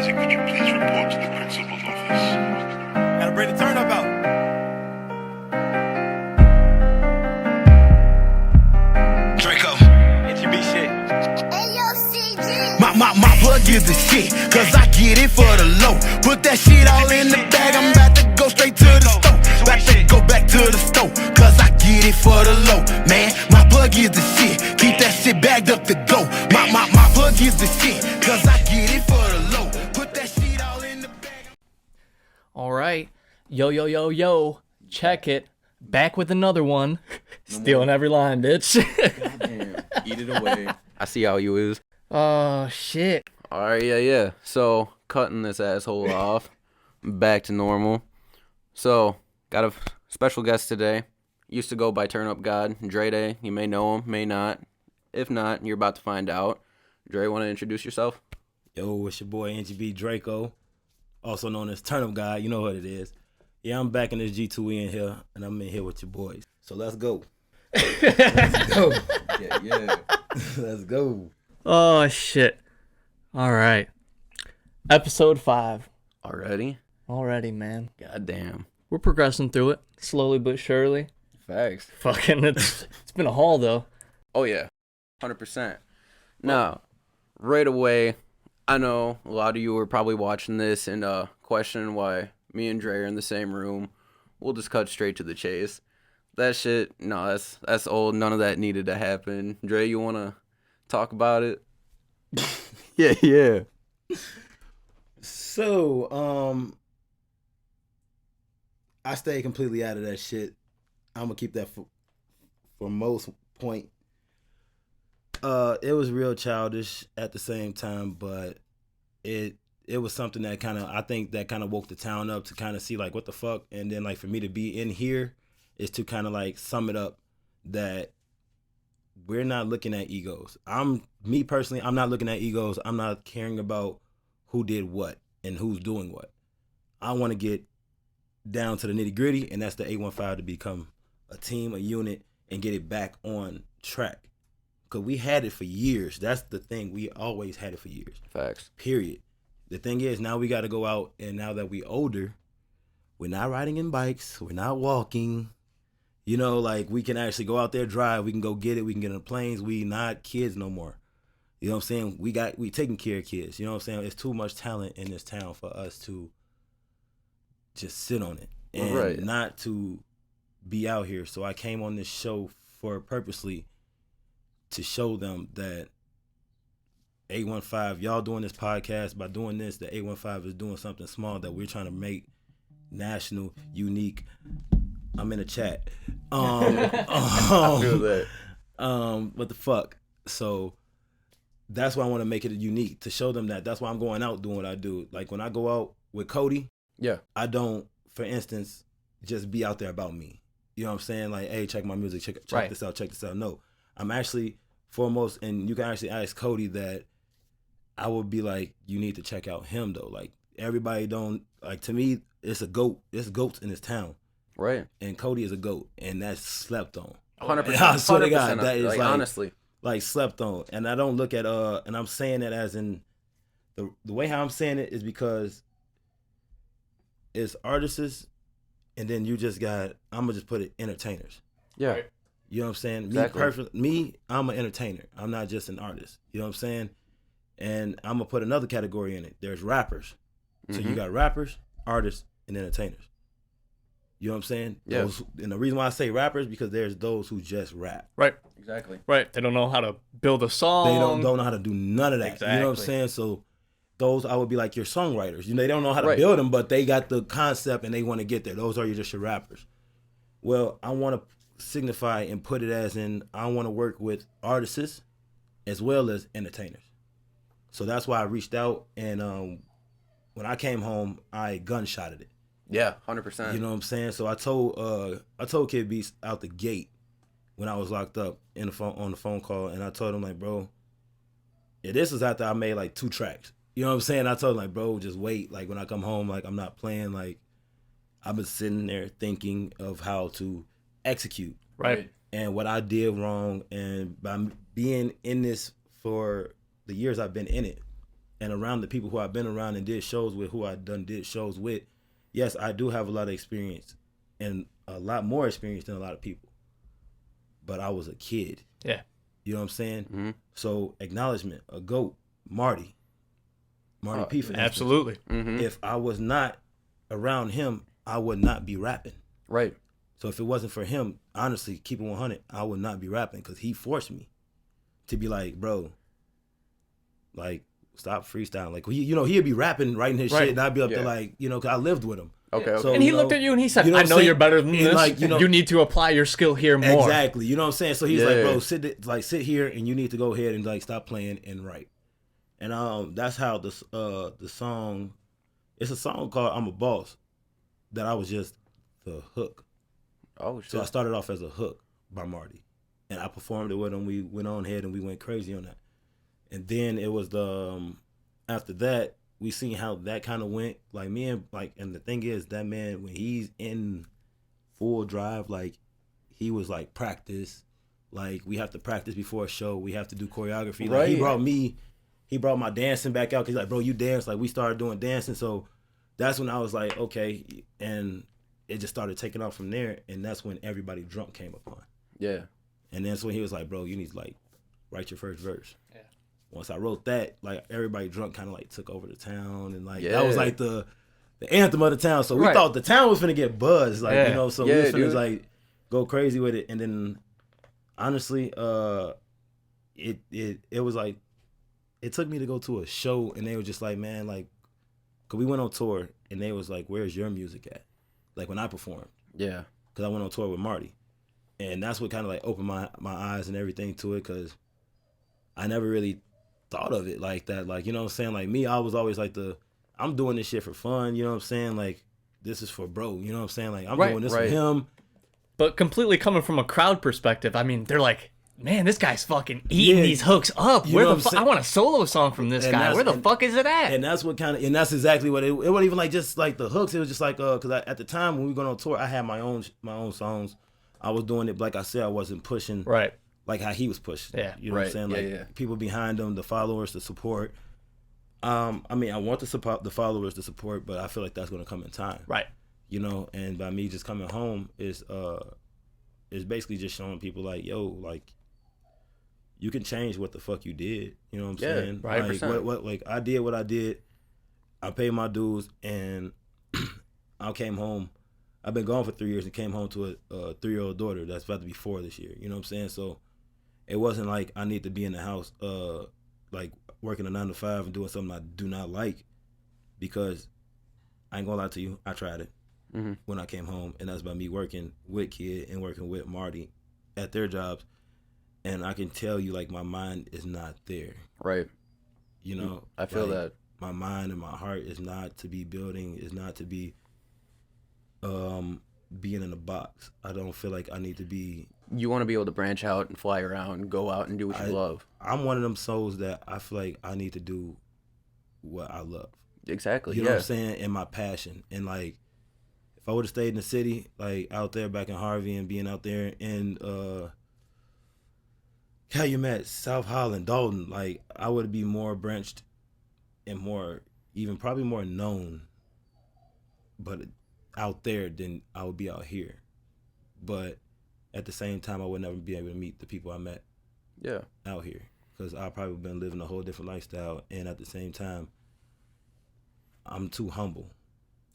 emergency. Could you please report to the principal's office? Gotta bring the turn up out. Draco. NGB shit. My plug is the shit, cause I get it for the low. Put that shit all in the bag, I'm about to go straight to the store. About to go back to the store, cause I get it for the low. Man, my plug is the shit, keep that shit bagged up to go. My plug is the shit, cause I get it for the low. Put that shit all in the bag. All right. Yo. Check it. Back with another one. Stealing every line, bitch. Damn, eat it away. I see how you is. Oh, shit. All right, yeah. So, cutting this asshole off. Back to normal. So, got a special guest today. Used to go by Turn Up God, Dre Day. You may know him, may not. If not, you're about to find out. Dre, want to introduce yourself? Yo, it's your boy NGB DR3K0, also known as Turn Up Guy. You know what it is. Yeah, I'm back in this G2E in here, and I'm in here with your boys. So let's go. Let's go. Yeah. Let's go. Oh, shit. All right. Episode 5. Already, man. goddamn. We're progressing through it, slowly but surely. Facts. Fucking, it's been a haul, though. Oh, yeah. 100%. Now, right away, I know a lot of you are probably watching this and questioning why me and Dre are in the same room. We'll just cut straight to the chase. That shit, no, that's old. None of that needed to happen. Dre, you want to talk about it? Yeah. So, I stay completely out of that shit. I'm gonna keep that for most point. It was real childish at the same time, but it was something that I think that kind of woke the town up to kind of see like what the fuck, and then like for me to be in here is to kind of like sum it up that we're not looking at egos. Me personally, I'm not looking at egos. I'm not caring about who did what and who's doing what. I want to get down to the nitty gritty, and that's the 815 to become a team, a unit, and get it back on track. Because we had it for years. That's the thing. We always had it for years. Facts. Period. The thing is, now we got to go out, and now that we older, we're not riding in bikes. We're not walking. You know, like, we can actually go out there, drive. We can go get it. We can get on the planes. We not kids no more. You know what I'm saying? We taking care of kids. You know what I'm saying? It's too much talent in this town for us to just sit on it and not to be out here. So I came on this show for purposely to show them that 815, y'all doing this podcast, by doing this, the 815 is doing something small that we're trying to make national, unique. I'm in a chat. I feel that. What the fuck? So that's why I want to make it unique, to show them that. That's why I'm going out doing what I do. Like when I go out with Cody, Yeah. I don't, for instance, just be out there about me. You know what I'm saying? Like, hey, check my music, check this out, check this out. No, I'm actually foremost, and you can actually ask Cody that. I would be like, you need to check out him though. Like everybody don't, like, to me, it's a goat. There's goats in this town. Right. And Cody is a goat, and that's slept on. 100%. I swear to God, that is like honestly, like slept on. And I don't look at and I'm saying that as in the way how I'm saying it is because it's artists, and then you just got, I'm gonna just put it, entertainers. yeah. Right. You know what I'm saying? Exactly. Me, I'm an entertainer. I'm not just an artist. You know what I'm saying? And I'm gonna put another category in it. There's rappers. So you got rappers, artists, and entertainers. You know what I'm saying? Yeah. And the reason why I say rappers because there's those who just rap. Right. Exactly. Right. They don't know how to build a song. They don't know how to do none of that. Exactly. You know what I'm saying? So those, I would be like your songwriters. You know, they don't know how to Right. build them, but they got the concept and they want to get there. Those are just your rappers. Well, I want to signify and put it as in, I want to work with artists as well as entertainers. So that's why I reached out, and when I came home, I gunshotted it. Yeah, 100%. You know what I'm saying? So I told Kid Beast out the gate when I was locked up on the phone call, and I told him like, bro, yeah, this is after I made like 2 tracks. You know what I'm saying? I told him like, bro, just wait. Like when I come home, like I'm not playing. Like I've been sitting there thinking of how to execute. Right. And what I did wrong, and by being in this for the years I've been in it, and around the people who I've been around and did shows with, who I did shows with, yes, I do have a lot of experience and a lot more experience than a lot of people. But I was a kid. Yeah. You know what I'm saying? Mm-hmm. So acknowledgement, a GOAT, Marty P, for instance. Absolutely. Mm-hmm. If I was not around him, I would not be rapping. Right. So if it wasn't for him, honestly, keep it 100, I would not be rapping because he forced me to be like, bro, like, stop freestyling. Like, he'd be rapping, writing his Right. shit, and I'd be up there Yeah. like, because I lived with him. Okay. Okay. So, And he you looked know, at you and he said, you know I what know I'm you're saying? better than And this. like, you need to apply your skill here more. Exactly. You know what I'm saying? So he's like, Yeah. bro, sit here and you need to go ahead and like stop playing and write. And that's how the song, it's a song called I'm a Boss that I was just the hook. Oh shit. So I started off as a hook by Marty. And I performed it with him. We went on ahead and we went crazy on that. And then it was after that, we seen how that kind of went. Like me and and the thing is, that man, when he's in full drive, like he was like practice. Like we have to practice before a show. We have to do choreography. Like Right. he brought my dancing back out. Cause he's like, bro, you dance. Like we started doing dancing. So that's when I was like, okay. And it just started taking off from there. And that's when Everybody Drunk came upon. Yeah. And that's when he was like, bro, you need to like write your first verse. Yeah. Once I wrote that, like Everybody Drunk kind of like took over the town, and like Yeah. that was like the anthem of the town. So we Right. thought the town was finna get buzzed, like Yeah. so Yeah, we was finna dude. like go crazy with it. And then honestly, it was like it took me to go to a show, and they were just like, man, like, cause we went on tour, and they was like, where's your music at? Like when I performed, Yeah. cause I went on tour with Marty. And that's what kind of like opened my eyes and everything to it, because I never really thought of it like that. Like, you know what I'm saying? Like me, I was always like I'm doing this shit for fun. You know what I'm saying? Like, this is for bro. You know what I'm saying? Like, I'm Right, doing this right. for him. But completely coming from a crowd perspective, I mean, they're like, man, this guy's fucking eating Yeah. these hooks up. You Where know the what I'm fuck? saying? I want a solo song from this And guy. that's- Where the and- fuck is it at? And that's what and that's exactly what it wasn't even like just like the hooks. It was just like, cause at the time when we were going on tour, I had my own songs. I was doing it, like I said, I wasn't pushing Right. like how he was pushing. Yeah. You know what I'm Right. saying? Yeah, Like yeah. people behind him, the followers, the support. I mean, I want the followers to support, but I feel like that's gonna come in time. Right. You know, and by me just coming home is basically just showing people like, yo, like you can change what the fuck you did. You know what I'm Yeah, saying? right. Like 100%. what like I did what I did. I paid my dues, and I came home. I've been gone for 3 years and came home to a 3-year-old daughter that's about to be 4 this year. You know what I'm saying? So it wasn't like I need to be in the house, like working a 9 to 5 and doing something I do not like, because I ain't gonna lie to you, I tried it Mhm. when I came home, and that's by me working with Kid and working with Marty at their jobs, and I can tell you like my mind is not there. Right. You know, I feel like, that. my mind and my heart is not to be building, is not to be being in a box. I don't feel like I need to be. You want to be able to branch out and fly around and go out and do what you love. I'm one of them souls that I feel like I need to do what I love. Exactly. You yeah. know what I'm saying? And my passion. And like, if I would have stayed in the city, like out there back in Harvey and being out there in Calumet, South Holland, Dalton, like I would be more branched and more, even probably more known, but out there than I would be out here. But at the same time, I would never be able to meet the people I met Yeah. out here, because I probably been living a whole different lifestyle, and at the same time, I'm too humble.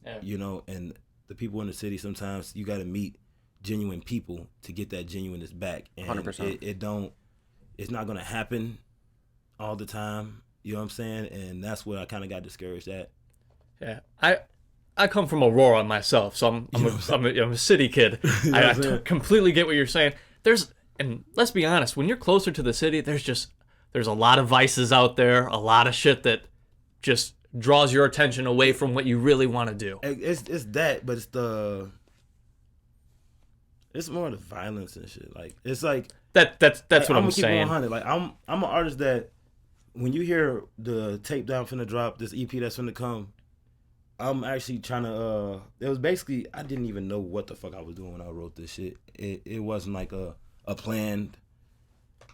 Yeah. You know, and the people in the city, sometimes you got to meet genuine people to get that genuineness back. And 100%. It's not going to happen all the time. You know what I'm saying? And that's where I kind of got discouraged at. Yeah. I come from Aurora myself, so I'm a city kid. know I what I'm saying? completely get what you're saying. And let's be honest, when you're closer to the city, there's a lot of vices out there, a lot of shit that just draws your attention away from what you really want to do. It's that, but it's more the violence and shit. Like, it's like, That's what I'm gonna keep saying. 100. Like, I'm an artist that when you hear the tape down finna drop, this EP that's finna come, I'm actually trying to. It was basically, I didn't even know what the fuck I was doing when I wrote this shit. It wasn't like a planned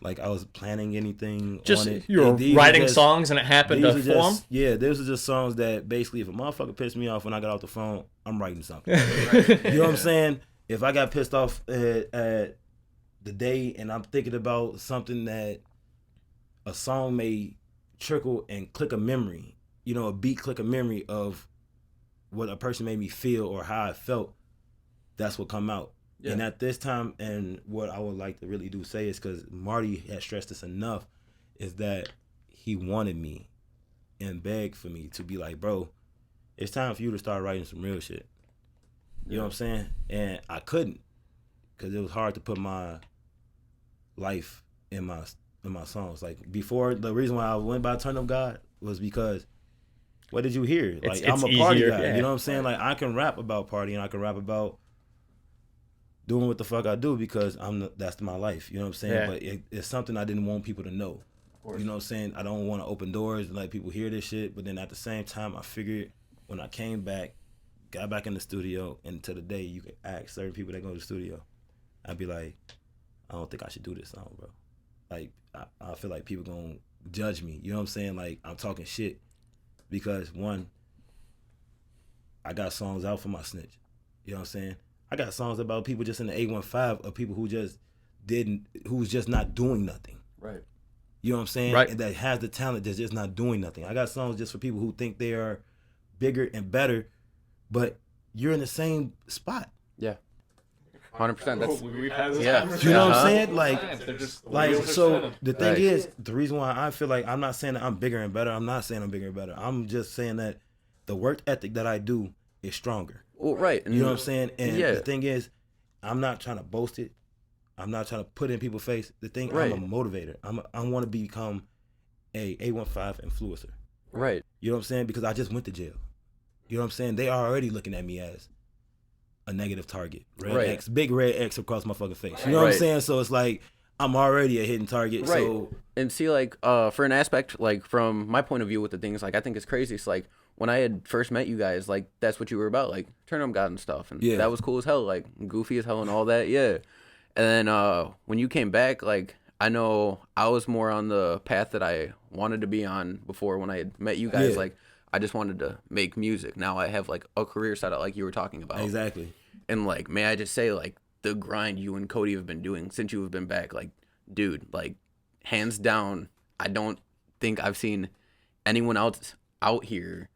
like I was planning anything Just on it. you were These writing just- songs and it happened to these are form. just, yeah, those are just songs that basically, if a motherfucker pissed me off when I got off the phone, I'm writing something. You know what I'm saying? If I got pissed off at the day and I'm thinking about something that a song may trickle and click a memory, you know, a beat click a memory of what a person made me feel or how I felt, that's what come out. Yeah. And at this time, and what I would like to really do say is, because Marty has stressed this enough, is that he wanted me and begged for me to be like, bro, it's time for you to start writing some real shit. You know what I'm saying? And I couldn't, because it was hard to put my life in my songs. Like before, the reason why I went by Turn Up God was because, what did you hear? Like, It's I'm a party easier, guy. yeah. You know what I'm saying? Like, I can rap about partying, I can rap about doing what the fuck I do, because that's my life. You know what I'm saying? Yeah. But it's something I didn't want people to know. You know what I'm saying? I don't want to open doors and let people hear this shit. But then at the same time, I figured when I came back, got back in the studio, and to the day you can ask certain people that go to the studio, I'd be like, I don't think I should do this song, bro. Like, I feel like people gonna judge me. You know what I'm saying? Like, I'm talking shit because, one, I got songs out for my snitch. You know what I'm saying? I got songs about people just in the 815 of people who who's just not doing nothing. Right. You know what I'm saying? Right. And that has the talent that's just not doing nothing. I got songs just for people who think they are bigger and better, but you're in the same spot. Yeah. 100%. That's We've had this Yeah. conversation. You know what I'm Uh-huh. saying? Like, so the thing Right. is, the reason why I feel like, I'm not saying that I'm bigger and better. I'm not saying I'm bigger and better. I'm just saying that the work ethic that I do is stronger. well, right. You know what I'm saying? And Yeah. the thing is, I'm not trying to boast it. I'm not trying to put it in people's face. The thing, Right. I'm a motivator. I want to become a 815 influencer. Right. You know what I'm saying? Because I just went to jail. You know what I'm saying? They are already looking at me as a negative target. Red Right. X, big red X across my fucking face. You know what I'm Right. saying? So it's like, I'm already a hidden target. Right. So And see, like, for an aspect, like, from my point of view with the things, like, I think it's crazy. It's like, when I had first met you guys, like, that's what you were about, like, Turn Up God and stuff. And Yeah. that was cool as hell, like, goofy as hell and all that, yeah. And then when you came back, like, I know I was more on the path that I wanted to be on before when I had met you guys. Yeah. Like, I just wanted to make music. Now I have, like, a career set up, like you were talking about. exactly. And, like, may I just say, like, the grind you and Cody have been doing since you have been back, like, dude, like, hands down, I don't think I've seen anyone else out here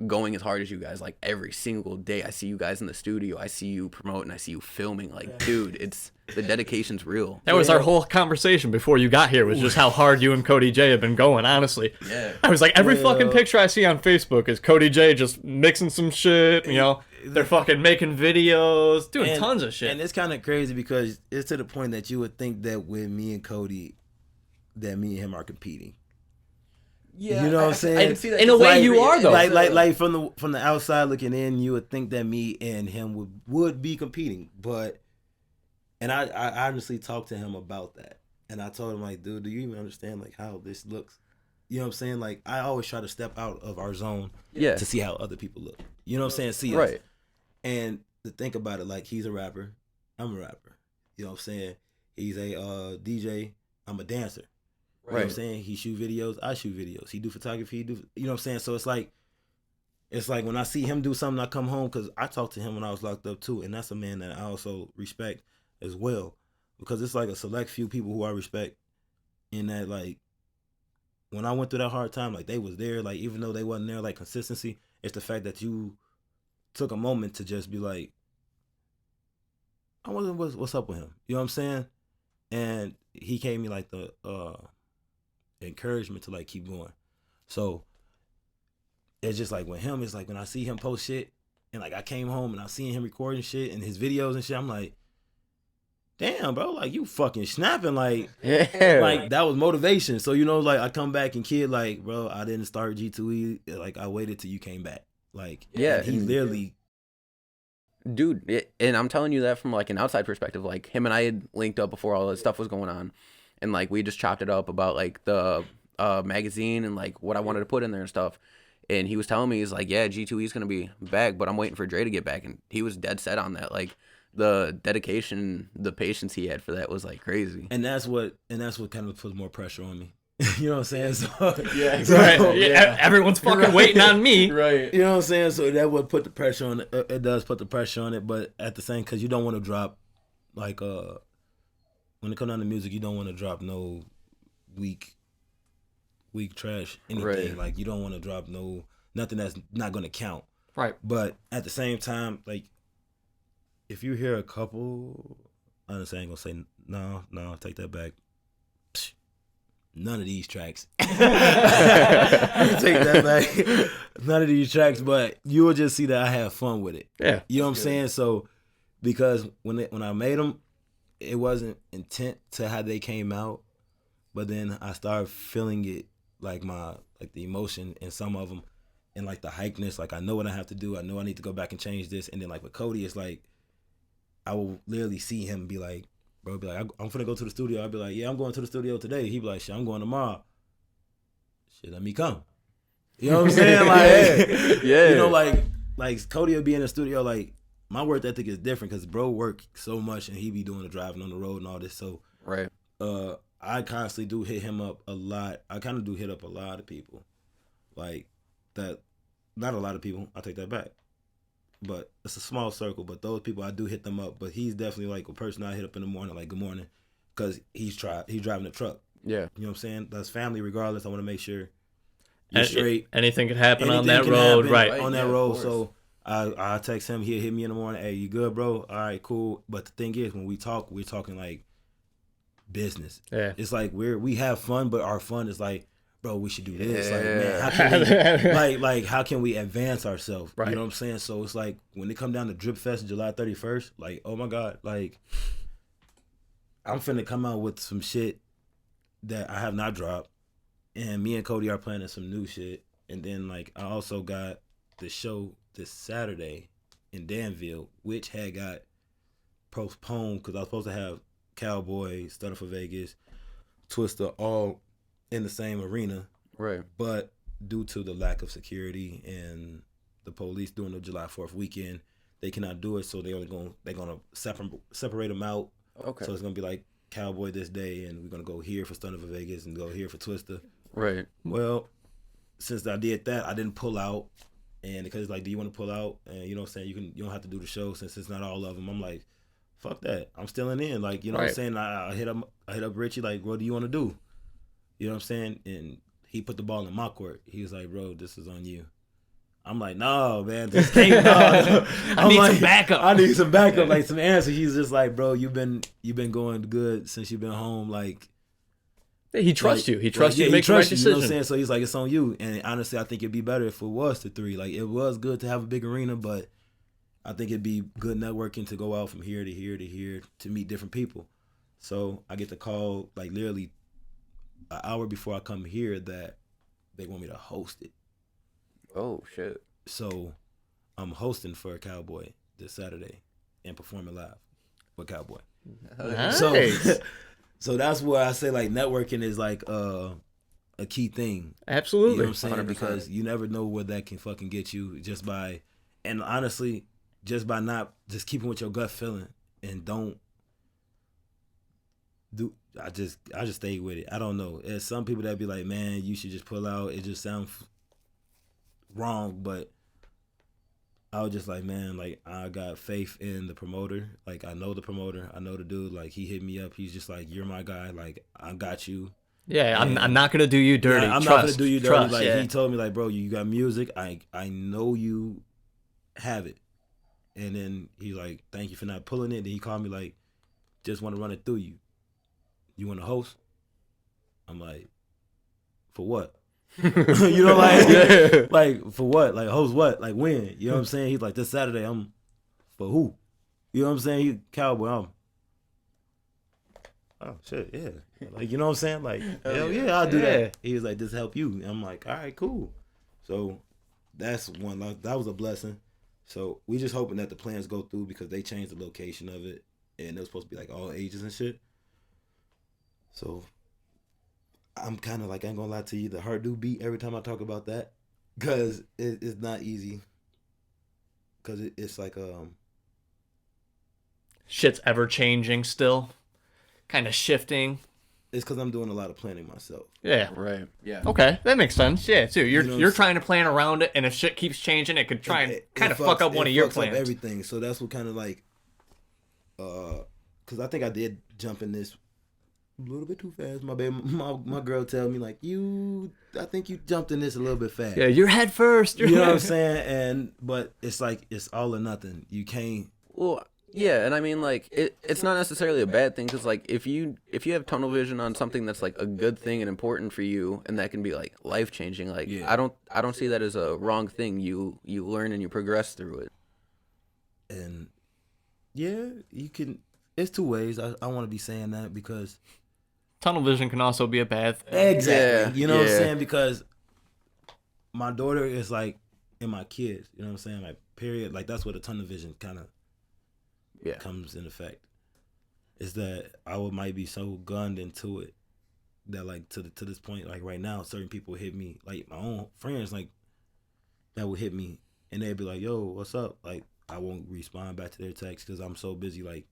going as hard as you guys. Like, every single day I see you guys in the studio, I see you promoting, I see you filming. Like, dude, it's the dedication's real. That was our whole conversation before you got here, was just how hard you and Cody J have been going, honestly. Yeah. I was like, every fucking picture I see on Facebook is Cody J just mixing some shit, you know, they're fucking making videos, doing tons of shit. And it's kind of crazy because it's to the point that you would think that with me and Cody, that me and him are competing. Yeah, You know what I'm saying? I didn't see that. In a way, Like, you are, though. Like from the outside looking in, you would think that me and him would be competing, but I honestly talked to him about that, and I told him, like, dude, do you even understand like how this looks? You know what I'm saying? Like, I always try to step out of our zone, Yeah. to see how other people look. You know what I'm saying? See us. Right. And to think about it, like, he's a rapper, I'm a rapper. You know what I'm saying? He's a DJ, I'm a dancer. You know what I'm Right. saying? He shoot videos, I shoot videos. He do photography, you know what I'm saying? So it's like when I see him do something, I come home, because I talked to him when I was locked up too, and that's a man that I also respect as well, because it's like a select few people who I respect in that, like, when I went through that hard time, like, they was there, like, even though they wasn't there, like, consistency, it's the fact that you took a moment to just be like, I wonder what's up with him. You know what I'm saying? And he gave me like the encouragement to like keep going. So it's just like with him, it's like when I see him post shit, and like I came home and I seen him recording shit and his videos and shit, I'm like, damn, bro, like, you fucking snapping, like, Yeah. like, that was motivation. So, you know, like, I come back and kid, like, bro, I didn't start G2E, like, I waited till you came back, like, Yeah, and he and- literally, Dude, and I'm telling you that from like an outside perspective. Like, him and I had linked up before all this stuff was going on, and like we just chopped it up about like the magazine and like what I wanted to put in there and stuff. And he was telling me, he's like, yeah, G2E is gonna be back, but I'm waiting for Dre to get back, and he was dead set on that. Like, the dedication, the patience he had for that was like crazy. And that's what kind of puts more pressure on me. You know what I'm saying? So, Yeah, Right. Yeah. Everyone's fucking waiting on me. Right. you know what I'm saying? So that would put the pressure on it. It does put the pressure on it, but at the same, because you don't want to drop, like, when it comes down to music, you don't want to drop no weak trash anything. Right. Like, you don't want to drop nothing that's not going to count. Right. But at the same time, like, if you hear a couple, honestly, I ain't gonna say no, take that back. Psh, none of these tracks. Take that back. None of these tracks, but you will just see that I have fun with it. Yeah. You know what I'm saying? So, because when I made them, it wasn't intent to how they came out, but then I started feeling it, like the emotion in some of them, and like the hypeness. Like, I know what I have to do. I know I need to go back and change this. And then like with Cody, it's like I will literally see him be like, bro, be like, I'm finna go to the studio. I'll be like, yeah, I'm going to the studio today. He be like, shit, I'm going tomorrow. Shit, let me come. You know what I'm saying? Like, Yeah. you know, like Cody will be in the studio. Like, my work ethic is different because bro work so much and he be doing the driving on the road and all this. So Right. I constantly do hit him up a lot. I kind of do hit up a lot of people. Like, that, not a lot of people. I take that back. But it's a small circle. But those people, I do hit them up. But he's definitely like a person I hit up in the morning, like, good morning. Because he's driving the truck. Yeah. You know what I'm saying? That's family regardless. I want to make sure you're straight. Anything could happen on Anything that can road. happen Right. on that Yeah, of road. course. So I text him. He'll hit me in the morning. Hey, you good, bro? All right, cool. But the thing is, when we talk, we're talking like business. Yeah. It's like we have fun, but our fun is like, bro, we should do this. Like, man, Yeah. how can we like how can we advance ourselves? Right. You know what I'm saying? So it's like when it come down to Drip Fest July 31st, like, oh my God, like, I'm finna come out with some shit that I have not dropped. And me and Cody are planning some new shit. And then, like, I also got the show this Saturday in Danville, which had got postponed because I was supposed to have Cowboy, Stunner for Vegas, Twister all in the same arena. Right. But due to the lack of security and the police during the July 4th weekend, they cannot do it. So they're gonna separate them out. Okay. So it's gonna be like Cowboy this day, and we're gonna go here for Stunner for Vegas and go here for Twister. Right. Well, since I did that, I didn't pull out, and because it's like, do you want to pull out? And you know what I'm saying, you don't have to do the show since it's not all of them. I'm like, fuck that, I'm still in. Like, you know what I'm Right. saying? I hit up Richie, like, what do you want to do? You know what I'm saying? And he put the ball in my court. He was like, bro, this is on you. I'm like, no, man, this can't. No. I need some backup. I need some backup, like some answers. He's just like, bro, you've been going good since you've been home. Like, He trusts like, you. He trusts you to he make the right trusts you, you know what I'm decision. saying? So he's like, it's on you. And honestly, I think it'd be better if it was the 3. Like, it was good to have a big arena, but I think it'd be good networking to go out from here to here to here to meet different people. So I get the call, like, literally an hour before I come here that they want me to host it. Oh shit. So I'm hosting for a Cowboy this Saturday and performing live with Cowboy. Nice. So that's where I say, like, networking is like a key thing. You Absolutely. know what I'm saying? 100%. Because you never know where that can fucking get you just by, and honestly, just by not just keeping with your gut feeling and don't do. I just stay with it. I don't know. There's some people that be like, man, you should just pull out. It just sounds wrong, but I was just like, man, like, I got faith in the promoter. Like, I know the promoter. I know the dude. Like, he hit me up. He's just like, you're my guy. Like, I got you. Yeah, I'm And- not gonna do you dirty. Yeah, I'm Trust. not gonna do you dirty. Trust, Like, yeah. he told me, like, bro, you got music. I know you have it. And then he's like, thank you for not pulling it. Then he called me like, just want to run it through you. You want to host? I'm like, for what? You know, like, like, for what? Like, host what? Like, when? You know what I'm saying? He's like, this Saturday. I'm, for who? You know what I'm saying? He Cowboy. Oh shit, yeah. Like, you know what I'm saying? Like, hell yeah, I'll do Yeah. that. He was like, this help you. And I'm like, all right, cool. So that's one. That was a blessing. So we just hoping that the plans go through because they changed the location of it, and it was supposed to be like all ages and shit. So I'm kind of like, I ain't gonna lie to you, the heart do beat every time I talk about that, because it's not easy. Because it's like shit's ever changing still, kind of shifting. It's because I'm doing a lot of planning myself. Yeah. Right. Yeah. Okay, that makes sense. Yeah, too. You're You know, you're trying to plan around it, and if shit keeps changing, it could try and kind of fuck up one of your fucks up plans. everything. So that's what kind of like, because I think I did jump in this a little bit too fast. My girl tell me like, I think you jumped in this a little bit fast. Yeah, you're head first. You know what I'm saying? But it's like it's all or nothing. You can't. Well, yeah, and I mean, like, it's not necessarily a bad thing, because, like, if you have tunnel vision on something that's, like, a good thing and important for you, and that can be, like, life-changing, like, Yeah. I don't see that as a wrong thing. You learn and you progress through it. And yeah, you can. It's two ways. I want to be saying that because Tunnel vision can also be a bad thing. exactly. Yeah, You know what I'm yeah. saying? Because my daughter is like, and my kids. You know what I'm saying? Like, period. Like that's what a tunnel vision kind of Yeah. comes in effect. Is that I might be so gunned into it that like to this point, like right now, certain people hit me, like my own friends, like that would hit me, and they'd be like, "Yo, what's up?" Like I won't respond back to their text because I'm so busy. Like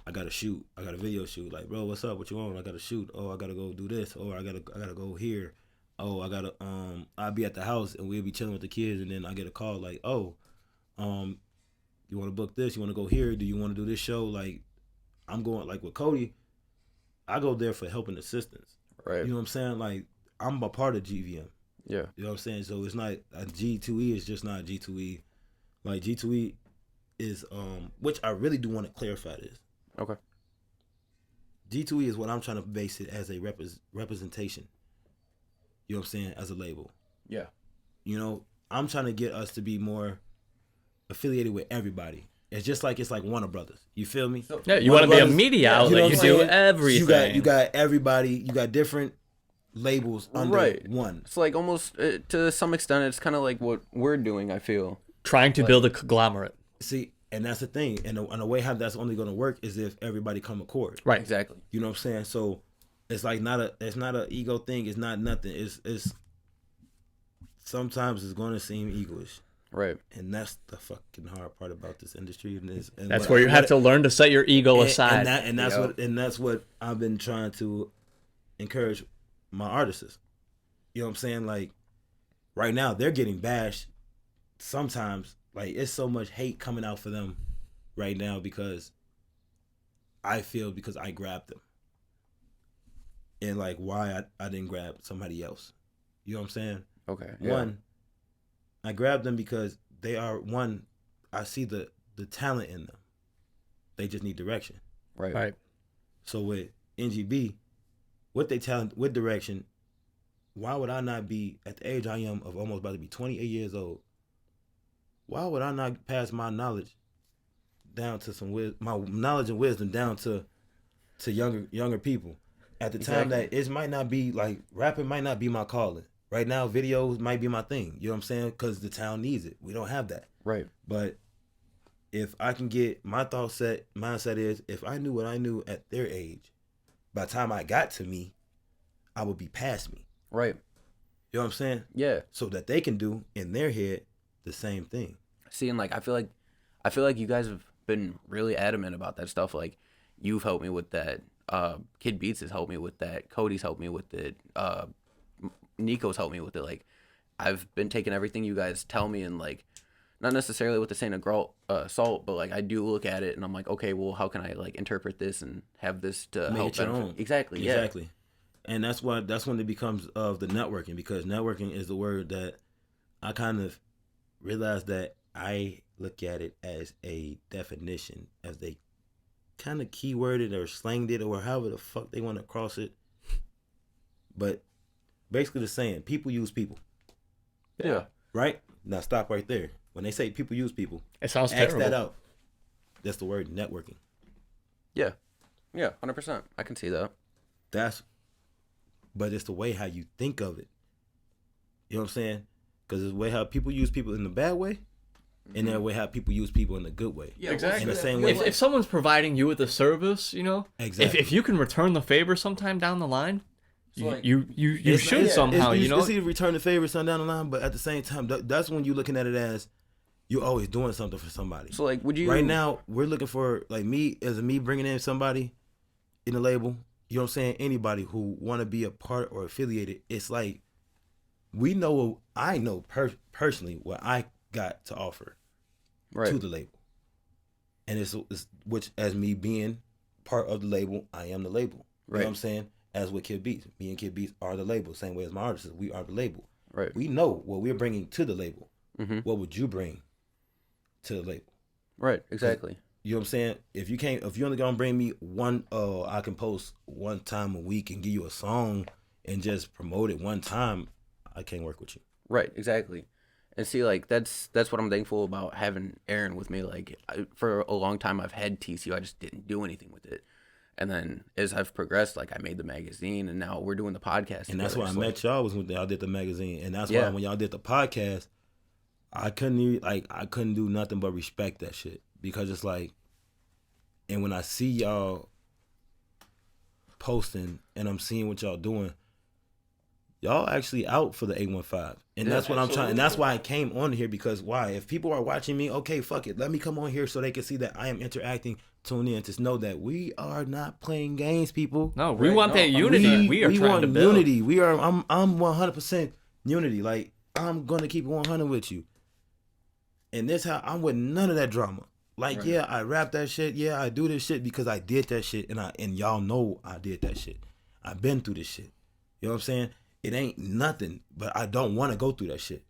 I gotta shoot, I got a video shoot. Like, bro, what's up? What you want? I gotta shoot. Oh, I gotta go do this. Oh, I gotta go here. Oh, I gotta I'll be at the house and we'll be chilling with the kids, and then I get a call like, oh, you want to book this? You want to go here? Do you want to do this show? Like, I'm going, like, with Cody, I go there for help and assistance. Right. You know what I'm saying? Like, I'm a part of GVM. Yeah. You know what I'm saying? So it's not, G2E is just not G2E. Like, G2E is, which I really do want to clarify this. Okay. G2E is what I'm trying to base it as a representation. You know what I'm saying? As a label. Yeah. You know, I'm trying to get us to be more affiliated with everybody. It's like Warner Brothers. You feel me? Yeah, you Warner want to be a Brothers, media outlet. what You I'm do saying? everything. You got everybody. You got different labels under Right. one. It's like almost, to some extent, it's kind of like what we're doing, I feel. Trying to build a conglomerate. See, and that's the thing. And the way how that's only going to work is if everybody come accord. Right. Exactly. You know what I'm saying? So it's like it's not an ego thing. It's not nothing. It's sometimes it's going to seem egoish. Right. And that's the fucking hard part about this industry. And That's where you have to learn to set your ego aside. And that's what I've been trying to encourage my artists. You know what I'm saying? Like right now, they're getting bashed. Sometimes, like it's so much hate coming out for them right now because I grabbed them, and like why I didn't grab somebody else. You know what I'm saying? Okay. One, I grabbed them because they are one. I see the talent in them. They just need direction. Right. Right. So with NGB, with their talent, with direction, why would I not be at the age I am of almost about to be 28 years old? Why would I not pass my knowledge down to my knowledge and wisdom down to younger people at the time that it might not be like rapping might not be my calling. Right now, videos might be my thing. You know what I'm saying? Because the town needs it. We don't have that. Right. But if I can get my mindset is if I knew what I knew at their age, by the time I got to me, I would be past me. Right. You know what I'm saying? Yeah. So that they can do in their head the same thing. See, and like I feel like you guys have been really adamant about that stuff. Like you've helped me with that. Kid Beats has helped me with that. Cody's helped me with it. Nico's helped me with it. Like I've been taking everything you guys tell me and like not necessarily with the same assault, but like I do look at it and I'm like, okay, well, how can I like interpret this and have this to Make help it your benefit? own. Exactly. Yeah. Exactly. And that's when it becomes of the networking, because networking is the word that I kind of realized that I look at it as a definition, as they kind of keyworded or slanged it or however the fuck they want to cross it. But basically the saying, people use people. Yeah. Right? Now stop right there. When they say people use people, It sounds ask terrible. that out. That's the word, networking. Yeah. Yeah. 100%. I can see that. But it's the way how you think of it. You know what I'm saying? Because it's the way how people use people in the bad way, and the way how people use people in the good way. Yeah, Exactly. In the same way. If someone's providing you with a service, you know, Exactly. if you can return the favor sometime down the line, like- you should somehow, you know. It's either return the favor some down the line, but at the same time, that's when you're looking at it as you're always doing something for somebody. So like, would you Right now, we're looking for like me bringing in somebody in the label. You know what I'm saying? Anybody who want to be a part or affiliated. It's like I know personally what I got to offer to the label, and it's which as me being part of the label, I am the label. You know what I'm saying? As with Kid Beats, me and Kid Beats are the label. Same way as my artists, we are the label. Right. We know what we're bringing to the label. Mm-hmm. What would you bring to the label? Right. Exactly. You know what I'm saying? If you're only gonna bring me one, I can post one time a week and give you a song and just promote it one time, I can't work with you. Right. Exactly. And see, like that's what I'm thankful about having Aaron with me. Like for a long time, I've had TCU, I just didn't do anything with it. And then as I've progressed, like I made the magazine, and now we're doing the podcast. And that's why I met y'all was when y'all did the magazine, and that's Yeah. why when y'all did the podcast, I couldn't do nothing but respect that shit, because it's like, and when I see y'all posting and I'm seeing what y'all doing, y'all actually out for the 815, and that's what I'm trying. And that's why I came on here, because why? If people are watching me, okay, fuck it, let me come on here so they can see that I am interacting. Tune in to know that we are not playing games, people. No, we want that unity. We are trying want to build unity. We are. I'm 100% unity. Like, I'm gonna keep it 100 with you. And this how I'm with none of that drama. Like, yeah, I rap that shit. Yeah, I do this shit because I did that shit, and y'all know I did that shit. I've been through this shit. You know what I'm saying? It ain't nothing, but I don't want to go through that shit.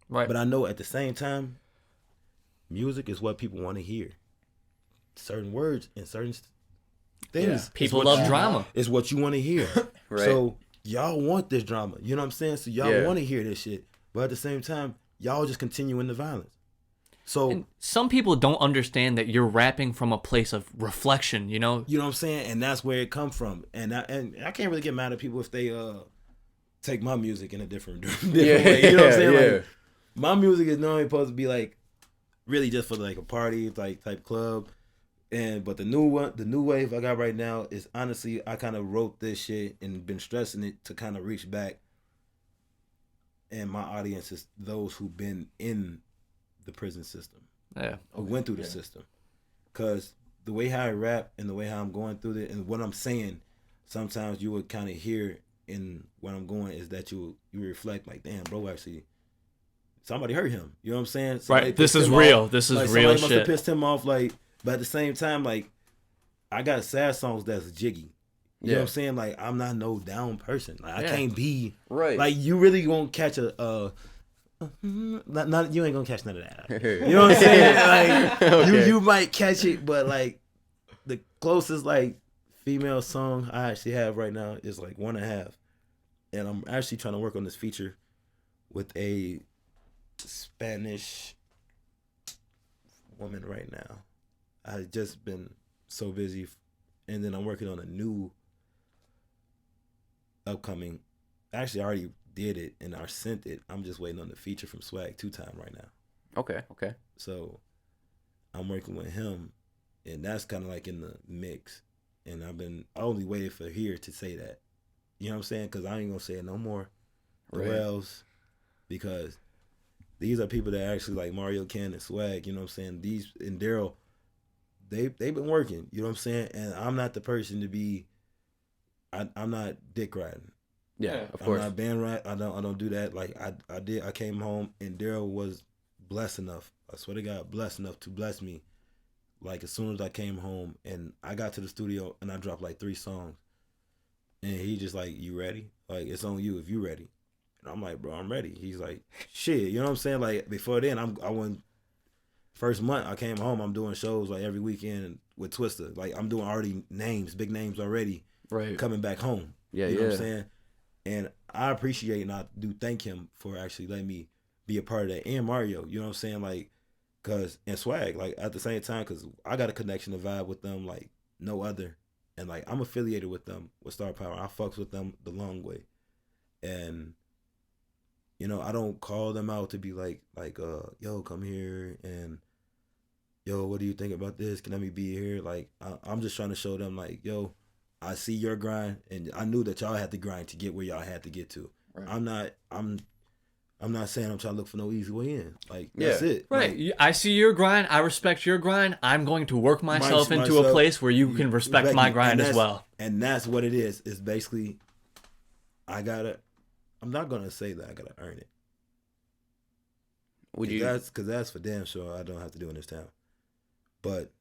Right. But I know at the same time, music is what people want to hear. Certain words and certain things. People love drama. It's what you want to hear. Right. So y'all want this drama. You know what I'm saying? So y'all Yeah. want to hear this shit. But at the same time, y'all just continuing the violence. So And some people don't understand that you're rapping from a place of reflection, you know? you know what I'm saying? And that's where it come from. And I can't really get mad at people if they take my music in a different way. You know what I'm saying? Yeah. Like, my music is normally supposed to be like really just for like a party type club. But the new wave I got right now is, honestly, I kind of wrote this shit and been stressing it to kind of reach back. And my audience is those who've been in the prison system, Yeah. who went through the system. Cause the way how I rap and the way how I'm going through it and what I'm saying, sometimes you would kind of hear in what I'm going is that you reflect like, damn, bro, actually somebody hurt him. You know what I'm saying? Somebody Right. This pissed is him real. off. This is Like, real somebody must have shit. pissed him off. Like, but at the same time, like, I got sad songs that's jiggy. You know what I'm saying? Like, I'm not no down person. Like, I can't be Right. Like, you really won't catch a not you ain't gonna catch none of that. You know what I'm saying? Like, Okay. you might catch it, but like the closest like female song I actually have right now is like 1.5, and I'm actually trying to work on this feature with a Spanish woman right now. I've just been so busy, and then I'm working on a new upcoming. Actually, I already did it and I sent it. I'm just waiting on the feature from Swag 2 Time right now. Okay. So I'm working with him, and that's kind of like in the mix. And I only waited for here to say that. You know what I'm saying? Because I ain't gonna say it no more. Right. Where else? Because these are people that actually like Mario, Ken, and Swag. You know what I'm saying? These and Daryl, they've been working. You know what I'm saying? And I'm not the person to be. I'm not dick riding. Yeah, of I'm course. not band right. I don't do that. Like I came home and Daryl was blessed enough. I swear to God, blessed enough to bless me. Like as soon as I came home and I got to the studio and I dropped like 3 songs, and he just like, you ready? Like, it's on you if you ready. And I'm like, bro, I'm ready. He's like, shit, you know what I'm saying? Like before then, I went first month I came home. I'm doing shows like every weekend with Twista. Like I'm doing already big names already. Right. Coming back home. Yeah, you know yeah. what I'm saying? And I appreciate and I do thank him for actually letting me be a part of that. And Mario, you know what I'm saying? Like, and Swag, like at the same time, because I got a connection to vibe with them like no other. And like I'm affiliated with them with Star Power. I fucks with them the long way. And, you know, I don't call them out to be like, yo, come here and yo, what do you think about this? Can let me be here? Like, I'm just trying to show them like, yo, I see your grind, and I knew that y'all had to grind to get where y'all had to get to. Right. I'm not saying I'm trying to look for no easy way in. Like, that's it. Right. Like, I see your grind. I respect your grind. I'm going to work myself into a place where you can respect my grind as well. And that's what it is. It's basically, I'm not going to say that I got to earn it. Would you? Because that's for damn sure I don't have to do in this town. But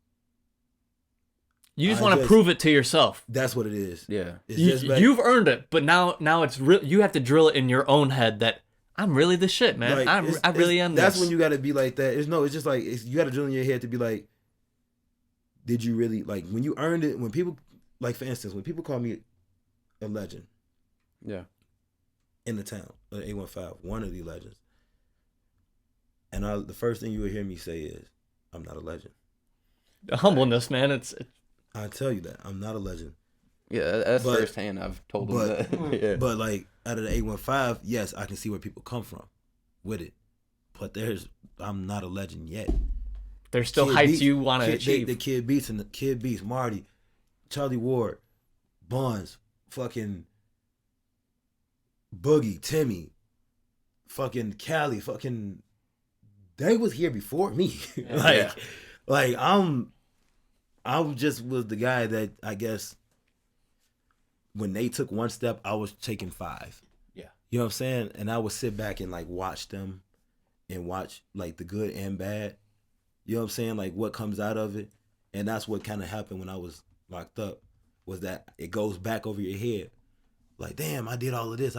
You just want to prove it to yourself. that's what it is. Yeah. It's just You've eurned it, but now it's real. You have to drill it in your own head that I'm really the shit, man. like, I really am. That's this. when you got to be like that. It's just like you got to drill in your head to be like, did you really, like, when you earned it? When people, like, for instance, when people call me a legend Yeah. in the town, 815, one of the legends, and the first thing you will hear me say is, I'm not a legend. The humbleness, man. I tell you that I'm not a legend. Yeah, that's But- firsthand. I've told them that. Yeah. But like out of the 815, yes, I can see where people come from with it. But I'm not a legend yet. There's still Kid heights Beats- you want to Kid- achieve. The Kid Beats and the Kid Beats, Marty, Charlie Ward, Buns, fucking Boogie, Timmy, fucking Cali, fucking. They was here before me. I just was the guy that I guess when they took one step, I was taking 5. Yeah. You know what I'm saying? And I would sit back and like watch them and watch like the good and bad. You know what I'm saying? Like what comes out of it. And that's what kind of happened when I was locked up, was that it goes back over your head. Like, damn, I did all of this.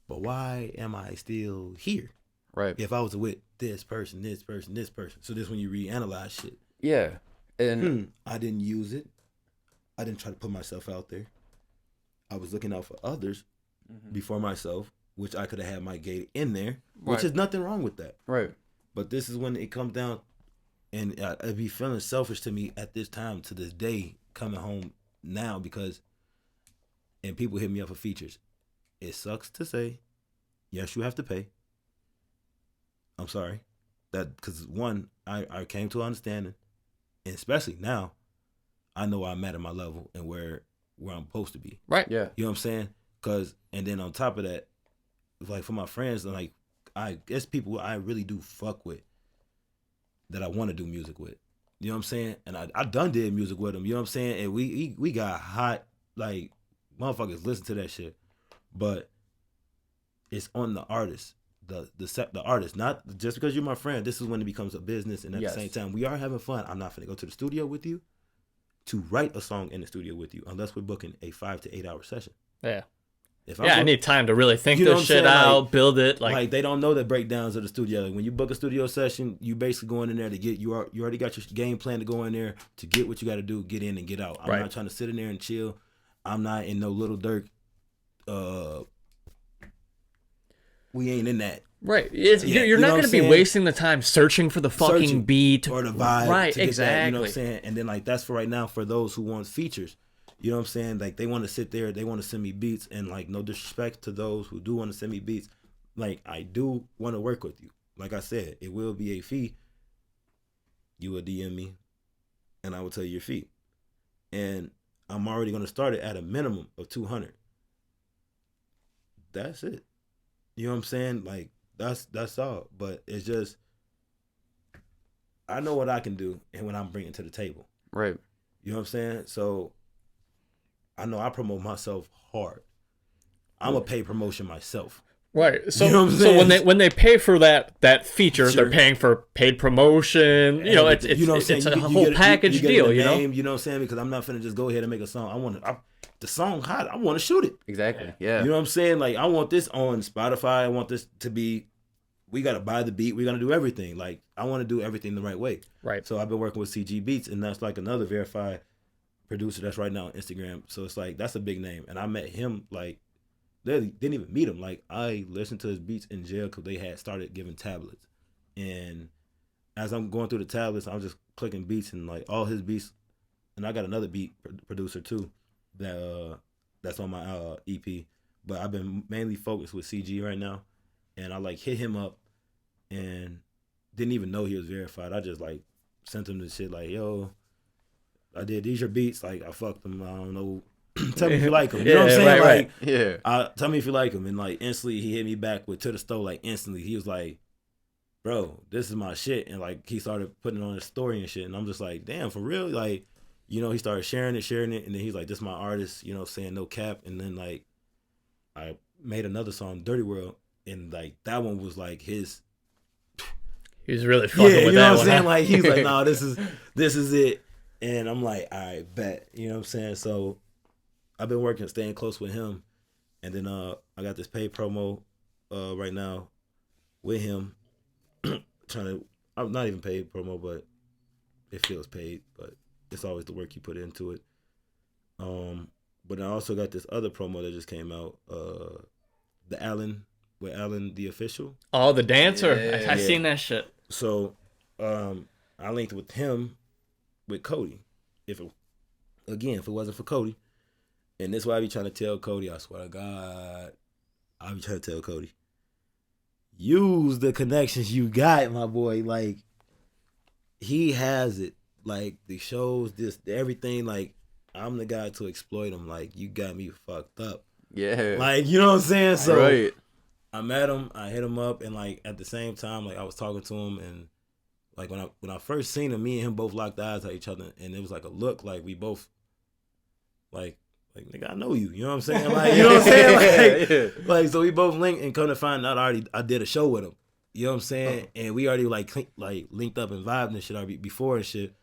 But why am I still here? Right. If I was with this person. So this when you reanalyze shit. Yeah. And I didn't use it. I didn't try to put myself out there. I was looking out for others before myself, which I could have had my gate in there, which is nothing wrong with that. right. But this is when it comes down, and it'd be feeling selfish to me at this time, to this day, coming home now, because, and people hit me up for features. It sucks to say, yes, you have to pay. I'm sorry. Because one, I came to an understanding, and especially now, I know I'm at my level and where I'm supposed to be. Right. Yeah. You know what I'm saying? And then on top of that, like for my friends, like it's people I really do fuck with that I want to do music with. You know what I'm saying? And I done did music with them. You know what I'm saying? And we got hot, like motherfuckers listen to that shit. But it's on the artist, the artist. Not just because you're my friend. This is when it becomes a business, and at the same time, we are having fun. I'm not finna go to the studio with you to write a song in the studio with you unless we're booking a 5 to 8 hour session. Yeah. If I need time to really think You know this what I'm shit saying? out, Like- build it. like they don't know the breakdowns of the studio. Like when you book a studio session, you basically going in there to get you already got your game plan to go in there to get what you got to do, get in and get out. I'm Right. not trying to sit in there and chill. I'm not in no Little Dirk. We ain't in that. Right. Yeah, You're you know not what going to I'm be saying? wasting the time searching for the fucking Searching beat or the vibe. Right. to get Exactly. That, you know what I'm saying? And then like that's for right now for those who want features. You know what I'm saying? Like they want to sit there, they want to send me beats, and like no disrespect to those who do want to send me beats. Like I do want to work with you. Like I said, it will be a fee. You will DM me, and I will tell you your fee. And I'm already gonna start it at a minimum of 200. That's it. You know what I'm saying? Like that's all. But it's just I know what I can do and what I'm bringing to the table. Right. You know what I'm saying? So I know I promote myself hard. I'm a paid promotion myself. Right. So You know what I'm so saying? when they pay for that feature, Sure. they're paying for paid promotion. You know, it's You know what I'm saying? it's a You whole get it- package you get deal. the You know. name, you know what I'm saying? Because I'm not finna just go ahead and make a song. The song hot. I want to shoot it. Exactly. Yeah. You know what I'm saying? Like I want this on Spotify. I want this to be. We gotta buy the beat. We gotta do everything. Like I want to do everything the right way. Right. So I've been working with CG Beats, and that's like another verified producer that's right now on Instagram. So it's like that's a big name, and I met him like they didn't even meet him. Like I listened to his beats in jail because they had started giving tablets, and as I'm going through the tablets, I'm just clicking beats and like all his beats, and I got another beat producer too that that's on my EP, but I've been mainly focused with CG right now, and I like hit him up and didn't even know he was verified. I just like sent him the shit like, yo, I did these your beats. Like I fucked them. I don't know tell me if you like him. You know what I'm saying? right. Yeah. Tell me if you like him. And like instantly he hit me back with To the Store. Like instantly he was like, bro, this is my shit. And like he started putting it on his story and shit. And I'm just like, damn, for real? Like, you know, he started sharing it. And then he's like, this is my artist, you know, saying no cap. And then like I made another song, Dirty World. And like that one was like his. He was really fucking with you know that what I'm one. saying? Huh? Like he's like, nah, this is it. And I'm like, all right, bet. You know what I'm saying? So I've been staying close with him. And then I got this paid promo right now with him. I'm not even paid promo, but it feels paid. But it's always the work you put into it. But I also got this other promo that just came out, with Alan the Official. Oh, the dancer. Yeah. I seen that shit. So I linked with him with Cody. If it wasn't for Cody, and this is why I be trying to tell Cody, I swear to God, I be trying to tell Cody, use the connections you got, my boy. Like he has it. Like the shows, everything. Like I'm the guy to exploit him. Like you got me fucked up. Yeah. Like you know what I'm saying? So right. I met him, I hit him up, and like at the same time, like I was talking to him, and like when I first seen him, me and him both locked eyes at each other, and it was like a look, like we both, like nigga, I know you, you know what I'm saying? Like you know what I'm saying? Like so we both linked, and come to find out, I did a show with him, you know what I'm saying? And we already like linked up and vibed and shit already before and shit,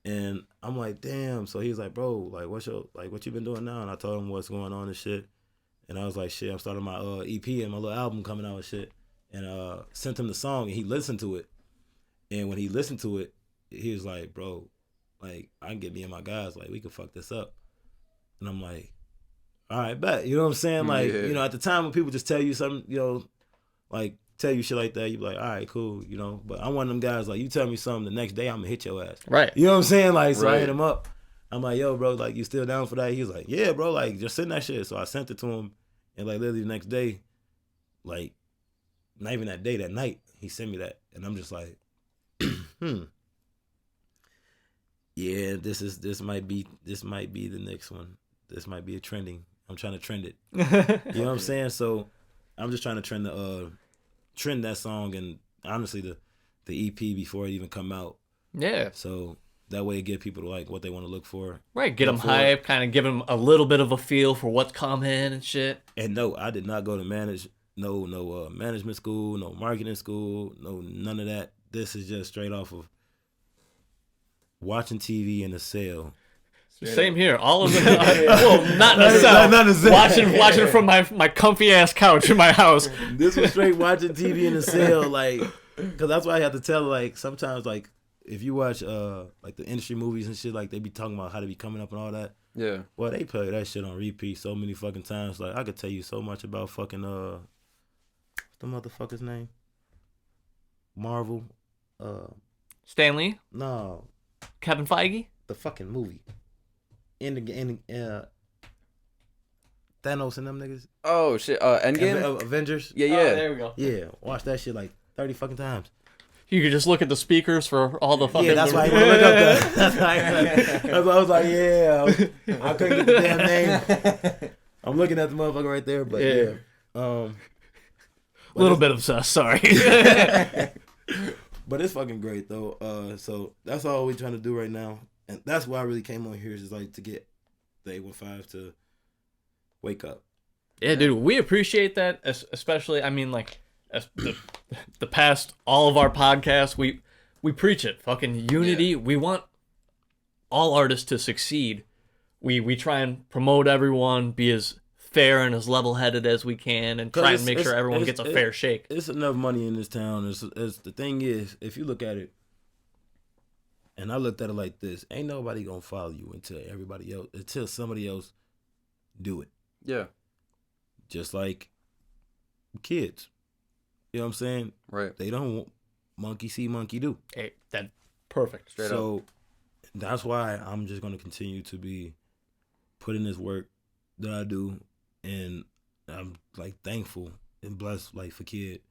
and I'm like, damn. So he was like, bro, like what you been doing now? And I told him what's going on and shit. And I was like, shit, I'm starting my EP and my little album coming out and shit. And sent him the song, and he listened to it. And when he listened to it, he was like, bro, like, I can get me and my guys, like, we can fuck this up. And I'm like, all right, bet. You know what I'm saying? Like, Yeah. you know, at the time when people just tell you something, you know, like, tell you shit like that, you be like, all right, cool, you know. But I'm one of them guys, like, you tell me something, the next day I'm going to hit your ass. Right. You know what I'm saying? Like, so I Right. hit him up. I'm like, yo, bro, like, you still down for that? He was like, yeah, bro, like, just send that shit. So I sent it to him, and, like, literally the next day, like, not even that day, that night, he sent me that. And I'm just like, yeah, this might be the next one. This might be a trending. I'm trying to trend it. You know what I'm saying? So I'm just trying to trend that song, and honestly the EP before it even come out. Yeah. So that way it give people like what they want to look for. Right. Get them Look for it. hype, kind of give them a little bit of a feel for what's coming and shit. And no, I did not go to management school, no marketing school, no none of that. This is just straight off of watching TV in a cell. Same here. All of it. Well, not necessarily. Not necessarily. Watching it from my comfy ass couch in my house. This was straight watching TV in a cell, like, because that's why I have to tell, like, sometimes, like, if you watch, like, the industry movies and shit, like, they be talking about how they be coming up and all that. Yeah. Well, they play that shit on repeat so many fucking times. Like, I could tell you so much about fucking, what's the motherfucker's name? Marvel. Stanley, No, Kevin Feige. the fucking movie. Thanos and them niggas. Oh shit. Endgame. Avengers. Yeah. Oh, Yeah. there we go. Yeah, watch that shit like 30 fucking times. You could just look at the speakers for all the fucking. Yeah, that's why I want to look up that. That's why I was like, yeah, I couldn't get the damn name. I'm looking at the motherfucker right there, but Yeah. yeah. A little bit obsessed. Sorry. But it's fucking great though. So that's all we're trying to do right now, and that's why I really came on here is like to get the 815 to wake up. Yeah, dude, we appreciate that, especially. I mean, like the past all of our podcasts, we preach it. Fucking unity. Yeah. We want all artists to succeed. We try and promote everyone, be as fair and as level-headed as we can, and try and make sure everyone gets a fair shake. It's enough money in this town. It's the thing is, if you look at it, and I looked at it like this, ain't nobody gonna follow you until somebody else do it. Yeah. Just like kids. You know what I'm saying? Right. They don't want monkey see, monkey do. Hey, that perfect. Straight up. So that's why I'm just gonna continue to be putting this work that I do, and I'm like thankful and blessed like for Kid,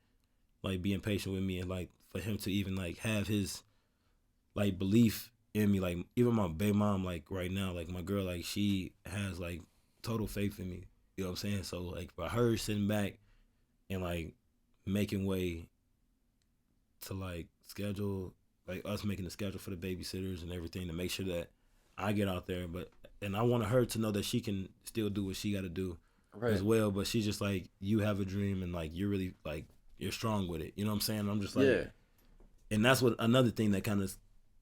like being patient with me, and like for him to even like have his like belief in me. Like even my baby mom, like right now, like my girl, like she has like total faith in me. You know what I'm saying? So like for her sitting back and like making way to like schedule, like us making the schedule for the babysitters and everything to make sure that I get out there, and I want her to know that she can still do what she got to do as well. But she's just like, you have a dream and like you're really like you're strong with it. You know what I'm saying? I'm just like, and that's what another thing that kind of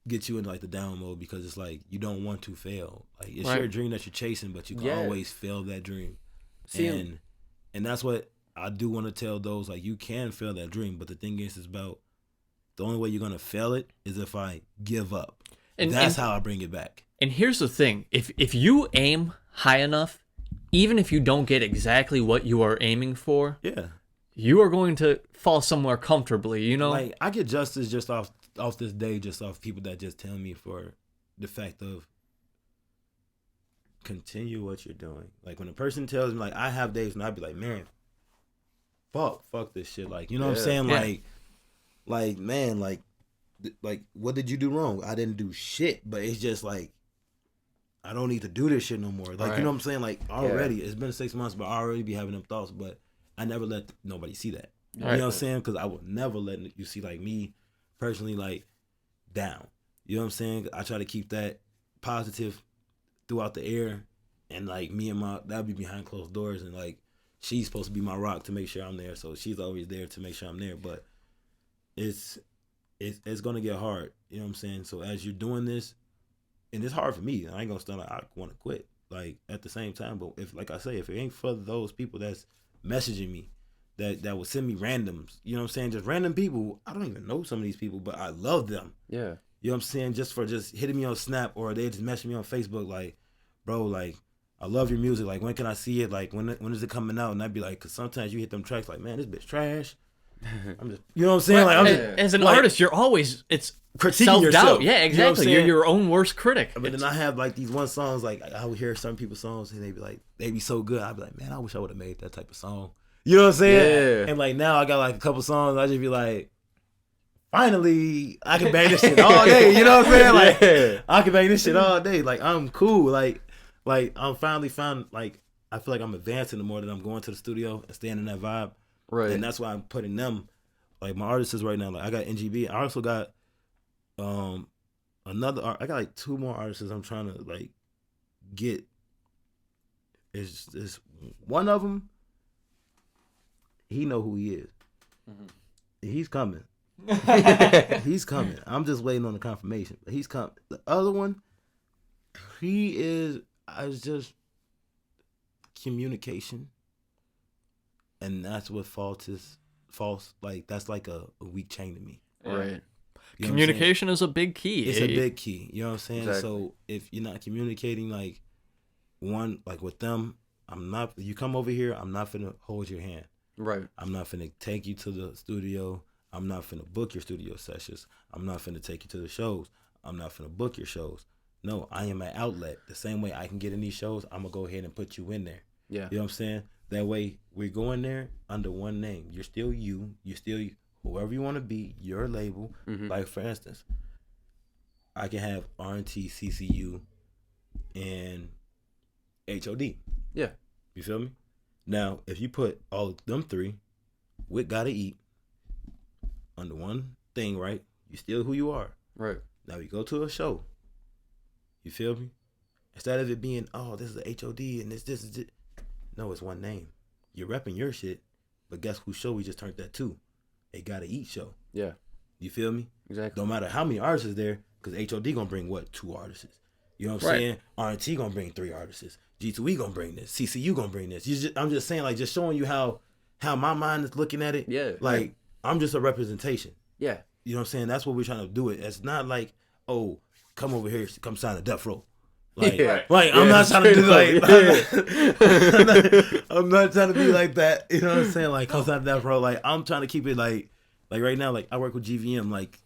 gets you into like the down mode, because it's like you don't want to fail. Like it's your dream that you're chasing, but you can always fail that dream. And that's what I do want to tell those, like, you can fail that dream, but the thing is about the only way you're gonna fail it is if I give up. And that's how I bring it back. And here's the thing: if you aim high enough, even if you don't get exactly what you are aiming for, you are going to fall somewhere comfortably. You know, like I get justice just off this day, just off people that just tell me for the fact of continue what you're doing. Like when a person tells me, like I have days and I'd be like, man, fuck this shit. Like, you know what I'm saying? Like man, like what did you do wrong? I didn't do shit, but it's just like I don't need to do this shit no more. Like, you know what I'm saying? Like already, it's been 6 months, but I already be having them thoughts, but I never let nobody see that. You know what I'm saying? Because I would never let you see like me personally like down. You know what I'm saying? I try to keep that positive throughout the air, and like me and that'll be behind closed doors, and like she's supposed to be my rock to make sure I'm there, so she's always there to make sure I'm there. But it's gonna get hard, you know what I'm saying? So as you're doing this, and it's hard for me, I ain't gonna start like I want to quit, like at the same time. But if, like I say, if it ain't for those people that's messaging me, that will send me randoms, you know what I'm saying? Just random people. I don't even know some of these people, but I love them. Yeah. You know what I'm saying? Just for just hitting me on Snap, or they just message me on Facebook, like, bro, like, I love your music. Like, when can I see it? Like, when is it coming out? And I'd be like, because sometimes you hit them tracks like, man, this bitch trash. I'm just, you know what I'm saying? Like, as an artist, you're always, it's critiquing yourself. Yeah, exactly. You know, you're your own worst critic. But then I have like these one songs, like I would hear some people's songs and they be so good. I'd be like, man, I wish I would have made that type of song. You know what I'm saying? Yeah. And like now I got like a couple songs, I just be like, finally, I can bang this shit all day. You know what I'm saying? Like, I can bang this shit all day. Like, I'm cool. Like I'm finally found, like, I feel like I'm advancing the more that I'm going to the studio and staying in that vibe. Right. And that's why I'm putting them, like, my artists right now. Like, I got NGB. I also got I got like 2 more artists I'm trying to, like, get. It's one of them, he know who he is. Mm-hmm. He's coming. He's coming. I'm just waiting on the confirmation. But he's coming. The other one, it's just communication. And that's what false. Like, that's like a weak chain to me. Right. You communication is a big key. It's a big key. You know what I'm saying? Exactly. So if you're not communicating, like, like with them, you come over here, I'm not finna hold your hand. Right. I'm not finna take you to the studio. I'm not finna book your studio sessions. I'm not finna take you to the shows. I'm not finna book your shows. No, I am an outlet. The same way I can get in these shows, I'm gonna go ahead and put you in there. Yeah. You know what I'm saying? That way we're going there under one name. You're still you. You're still whoever you want to be, your label. Mm-hmm. Like, for instance, I can have R&T, CCU, and HOD. Yeah. You feel me? Now, if you put all of them 3 with Gotta Eat under one thing, right? You still who you are. Right. Now you go to a show. You feel me? Instead of it being, oh, this is the HOD and this is it. No, it's one name. You're repping your shit, but guess whose show we just turned that to? A Gotta Eat show. Yeah. You feel me? Exactly. No matter how many artists is there, because HOD gonna bring what? 2 artists. You know what I'm saying? R&T gonna bring 3 artists. G2E gonna bring this. CCU gonna bring this. I'm just saying, like, just showing you how my mind is looking at it. Yeah. Like, I'm just a representation. Yeah. You know what I'm saying? That's what we're trying to do. It's not like, oh, come over here, come sign a Death Row. Like, I'm not trying to do like, I'm not trying to be like that. You know what I'm saying? Like, come sign a Death Row. Like, I'm trying to keep it like right now, like, I work with GVM. Like,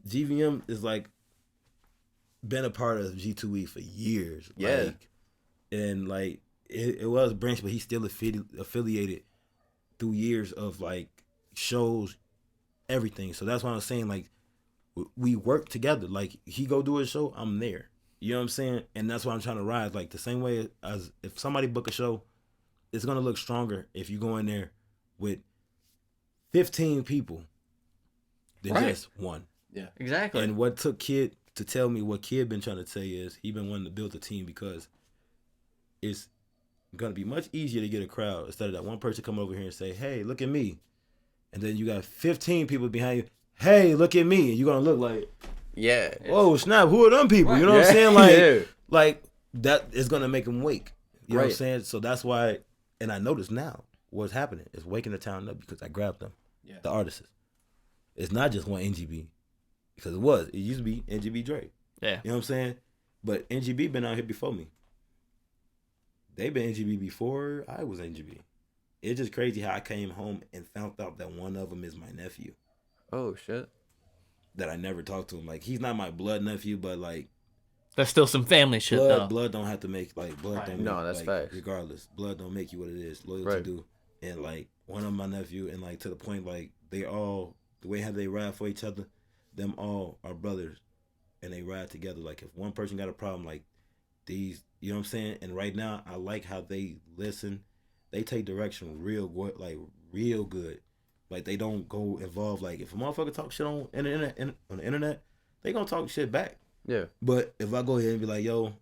GVM is like, been a part of G2E for years. Yeah. Like, and like it was Branch, but he's still affiliated through years of like shows, everything. So that's why I'm saying, like, we work together. Like, he go do a show, I'm there. You know what I'm saying? And that's why I'm trying to rise. Like the same way as if somebody book a show, it's gonna look stronger if you go in there with 15 people than Right. just one. Yeah. Exactly. And what took Kid to tell me what Kid been trying to say is he been wanting to build a team because it's gonna be much easier to get a crowd instead of that one person come over here and say, "Hey, look at me," and then you got 15 people behind you. "Hey, look at me," and you're gonna look like, Yeah. "Whoa, snap! Who are them people?" You know what I'm saying? Like that is gonna make them wake. You know what I'm Right. saying? So that's why, and I notice now what's happening is waking the town up because I grabbed them, the artists. It's not just one NGB, because it used to be NGB Drake. Yeah. You know what I'm saying? But NGB been out here before me. They been NGB before I was NGB. It's just crazy how I came home and found out that one of them is my nephew. Oh shit. That I never talked to him. Like he's not my blood nephew, but like That's still some family shit, though. blood don't have to make like blood don't. No, make, that's like, facts. regardless, blood don't make you what it is. Loyalty Right. do. And like one of my nephew, and like to the point like they all the way how they ride for each other, them all are brothers, and they ride together. Like if one person got a problem, like these, you know what I'm saying. And right now, I like how they listen. They take direction real good, like real good. Like they don't go involved. Like if a motherfucker talk shit on the internet, they gonna talk shit back. Yeah. But if I go ahead and be like, yo,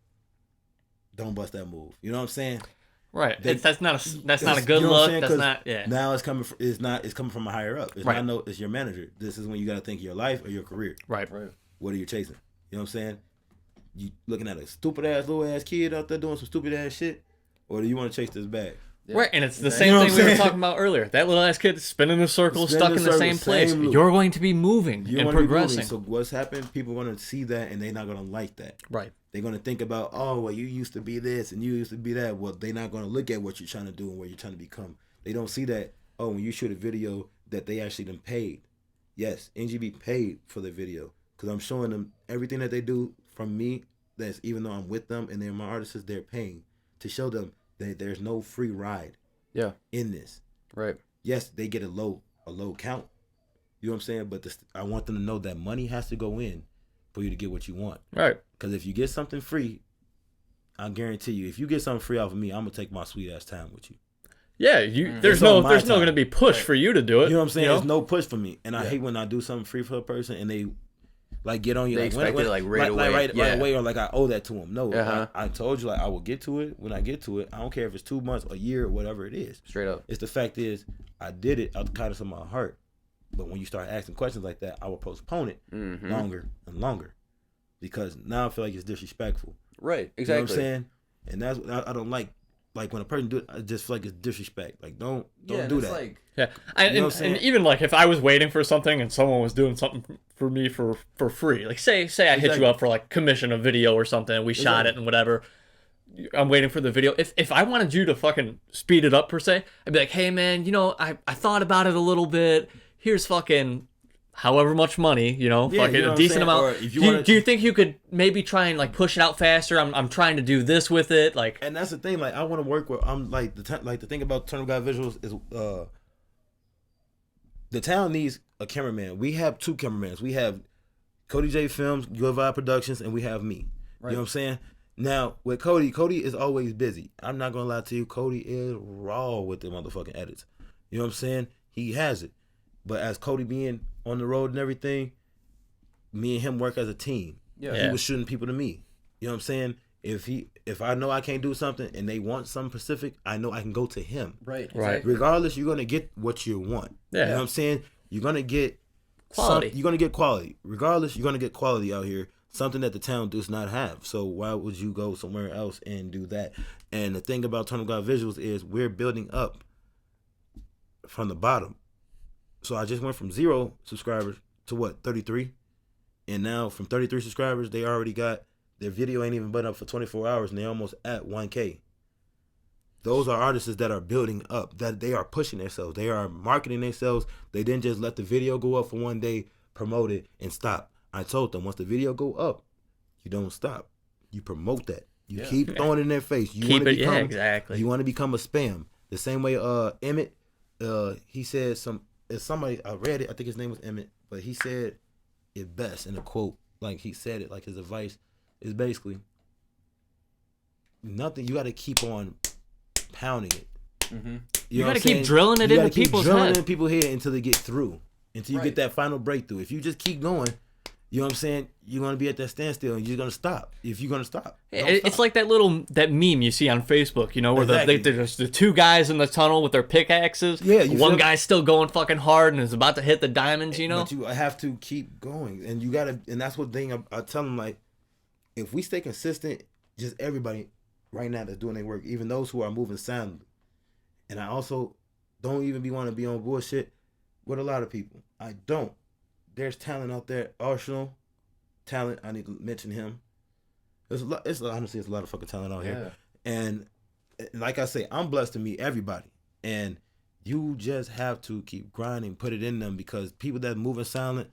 don't bust that move. You know what I'm saying? Right. They- That's not a good you know what I'm look. saying? That's 'Cause not. Yeah. Now it's coming from a higher up. It's Right. not it's your manager. This is when you gotta think your life or your career. Right. What are you chasing? You know what I'm saying? You looking at a stupid ass little ass kid out there doing some stupid ass shit, or do you want to chase this bag? Right, and it's the You same know thing what we I'm were saying? talking about earlier. That little ass kid spinning a circle, Spinning stuck a in the circle, same place. same loop. You're going to be moving You and want to be progressing. moving. So what's happened? People are gonna see that and they're not gonna like that. Right. They're gonna think about, oh, well, you used to be this and you used to be that. Well, they're not gonna look at what you're trying to do and where you're trying to become. They don't see that. Oh, when you shoot a video, that they actually done paid. Yes, NGB paid for the video because I'm showing them everything that they do from me. That's even though I'm with them and they're my artists, they're paying to show them that there's no free ride. Yeah. In this. Right. Yes, they get a low count. You know what I'm saying? But I want them to know that money has to go in for you to get what you want. Right. Because if you get something free, I guarantee you, if you get something free off of me, I'm gonna take my sweet ass time with you. Yeah. There's It's on no my there's no time. going to be push for you to do it. You know what I'm saying? you know? There's no push for me, and I hate when I do something free for a person and they like get on you. They like, expect it, like, right away. right Yeah. away, or like I owe that to them. No, Uh-huh. I told you like I will get to it when I get to it. I don't care if it's 2 months, a year, or whatever it is. Straight up. It's the fact is I did it out the kindness of my heart. But when you start asking questions like that, I will postpone it Mm-hmm. longer and longer because now I feel like it's disrespectful. Right. You know Exactly. what I'm saying? And that's what I don't like. Like when a person do it, I just feel like it's disrespect. Like don't do that. Like, Yeah, You know what I'm and saying? even like if I was waiting for something and someone was doing something for me for free, like say I hit Exactly. you up for like commission a video or something, and we shot it and whatever. I'm waiting for the video. If I wanted you to fucking speed it up per se, I'd be like, hey man, I thought about it a little bit. Here's fucking however much money, Yeah, fucking you know a what I'm decent saying? Or amount. if you Do wanna- you think you could maybe try and like push it out faster? I'm trying to do this with it, like. And that's the thing. Like I want to work with. I'm like the thing about Turn Up God Visuals is the town needs a cameraman. We have 2 cameramans. We have Cody J Films, Good Vibe Productions, and we have me. You know what I'm saying? Now with Cody is always busy. I'm not gonna lie to you. Cody is raw with the motherfucking edits. You know what I'm saying? He has it. But as Cody being on the road and everything, me and him work as a team. Yeah. He was shooting people to me. You know what I'm saying? If I know I can't do something and they want something specific, I know I can go to him. Right. Right. Regardless, you're gonna get what you want. Yeah. You know what I'm saying? You're gonna get Quality. you're gonna get quality. Regardless, you're gonna get quality out here. Something that the town does not have. So why would you go somewhere else and do that? And the thing about Turn Up God Visuals is we're building up from the bottom. So I just went from 0 subscribers to 33? And now from 33 subscribers, they already got their video ain't even been up for 24 hours and they're almost at 1K. Those are artists that are building up, that they are pushing themselves. They are marketing themselves. They didn't just let the video go up for one day, promote it, and stop. I told them once the video go up, you don't stop. You promote that. You keep throwing it in their face. You Keep wanna it, yeah, become, exactly. You want to become a spam. The same way Emmett, he said somebody, I read it, I think his name was Emmett, but he said it best in a quote. Like he said it, like his advice is basically, nothing. You got to keep on pounding it. Mm-hmm. You know got to what I'm keep saying? drilling it You into gotta keep people's drilling head. it in people's head until they get through, until you Right. get that final breakthrough. If you just keep going, you know what I'm saying, you're gonna be at that standstill and you're gonna stop. If you're gonna stop, don't It's stop. like that meme you see on Facebook, you know, where Exactly. there's the two guys in the tunnel with their pickaxes. Yeah, you one feel- guy's still going fucking hard and is about to hit the diamonds, you know. But you have to keep going, and you gotta, and that's what thing I tell them, like, if we stay consistent, just everybody right now that's doing their work, even those who are moving silently, and I also don't even want to be on bullshit with a lot of people. I don't. There's talent out there. Arsenal talent. I need to mention him. There's a lot. Honestly, it's a lot of fucking talent out here. And like I say, I'm blessed to meet everybody. And you just have to keep grinding, put it in them, because people that moving silent,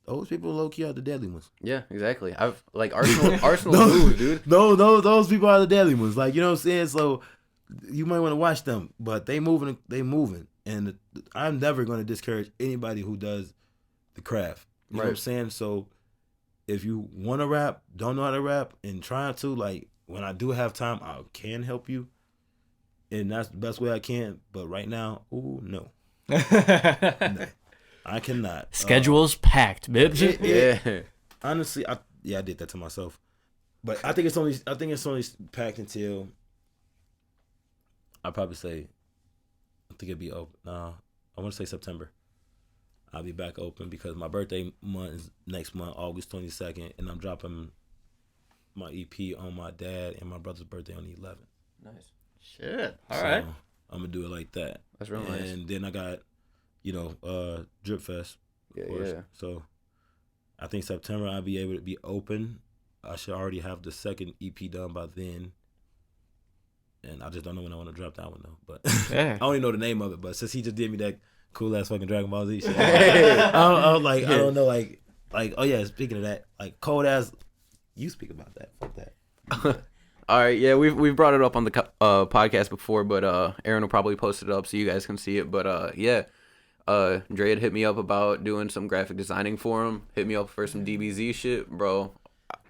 those people low key are the deadly ones. Yeah, exactly. I've like Arsenal moves, dude. Those people are the deadly ones. Like, you know what I'm saying? So you might want to watch them, but they moving. And I'm never going to discourage anybody who does the craft. You know what I'm Right. saying? So if you want to rap, don't know how to rap, and trying to, like, when I do have time, I can help you. And that's the best way I can. But right now, no. No. I cannot. Schedule's packed, bitch. Yeah. Honestly, I did that to myself. But I think it's only packed until, I'll probably say, I think it'd be open. I want to say September. I'll be back open because my birthday month is next month, August 22nd, and I'm dropping my EP on my dad and my brother's birthday on the 11th. Nice. Shit. All So right. I'm gonna do it like that. That's real nice. And then I got, Drip Fest. Yeah, Of course. yeah. So I think September I'll be able to be open. I should already have the second EP done by then. And I just don't know when I want to drop that one though. But Yeah. I only know the name of it. But since he just did me that cool ass fucking Dragon Ball Z shit, I was like, I don't know, like, oh yeah. Speaking of that, like cold ass, you speak about that. Fuck that. All right, yeah, we've brought it up on the podcast before, but Aaron will probably post it up so you guys can see it. But yeah, Dre had hit me up about doing some graphic designing for him. Hit me up for some DBZ shit, bro.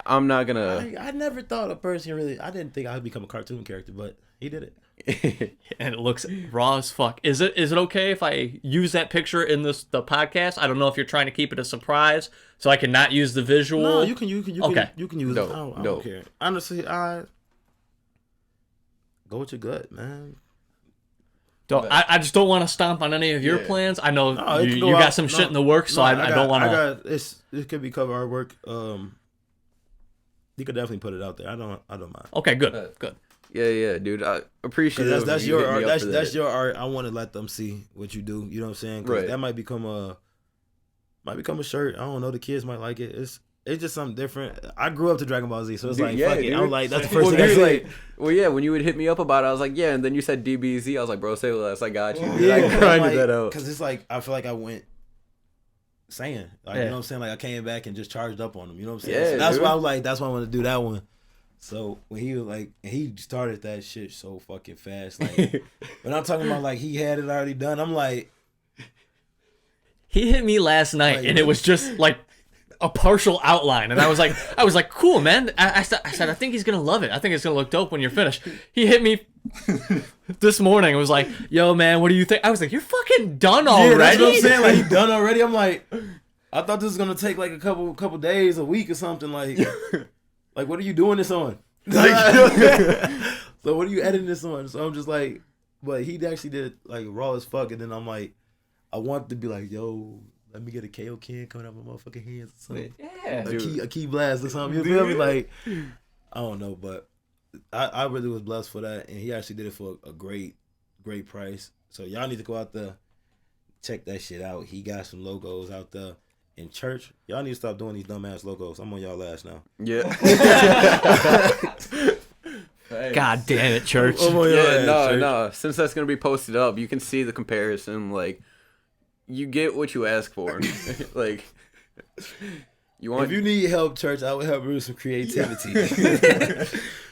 I'm not gonna. I never thought a person really. I didn't think I would become a cartoon character, but he did it. And it looks raw as fuck. Is it okay if I use that picture in the podcast? I don't know if you're trying to keep it a surprise, so I can not use the visual. No, you can Okay. you can use No, it. I no. don't care. Honestly, I go with your gut, man. I just don't want to stomp on any of your plans. I know No, it you can go got out. some No, shit in the works, so no, I don't want to. It could be cover artwork. You could definitely put it out there. I don't mind. Okay, good. Yeah, dude. I appreciate it. That's your art. That's your art. I want to let them see what you do. You know what I'm saying? 'Cause Right. that might become a shirt. I don't know. The kids might like it. It's just something different. I grew up to Dragon Ball Z, so it's Dude, like, yeah, fuck it. dude. I'm like, that's the first Well, thing I dude, say. like, well, yeah. When you would hit me up about it, I was like, yeah, and then you said DBZ. I was like, bro, say less. I got you. Dude. Yeah, I grinded that out. because it's like I feel like I went saying, like, Yeah. you know what I'm saying, like I came back and just charged up on them. You know what I'm saying? Yeah, So that's dude. why I was like, that's why I want to do that one. So when he was like, and he started that shit so fucking fast. Like when I'm talking about like he had it already done, I'm like, He hit me last night, and it was just like a partial outline, and I was like, cool, man. I said, I think he's gonna love it. I think it's gonna look dope when you're finished. He hit me this morning. It was like, yo, man, what do you think? I was like, you're fucking done already. yeah, that's what I'm saying. Like he done already. I'm like, I thought this was gonna take like a couple days, a week or something. Like what are you doing this on? Like, so what are you editing this on? So I'm just like, but he actually did it like raw as fuck, and then I'm like, I want to be like, yo, let me get a KO can coming out my motherfucking hands or something. Yeah. A key blast or something. You feel me? Like, I don't know, but I really was blessed for that, and he actually did it for a great price. So y'all need to go out there, check that shit out. He got some logos out there. In church, y'all need to stop doing these dumbass logos. I'm on y'all last now. Yeah. God damn it, church. I'm on y'all Yeah, ass, church. no. Since that's gonna be posted up, you can see the comparison. Like, you get what you ask for. Like, you want. If you need help, church, I would help you with some creativity.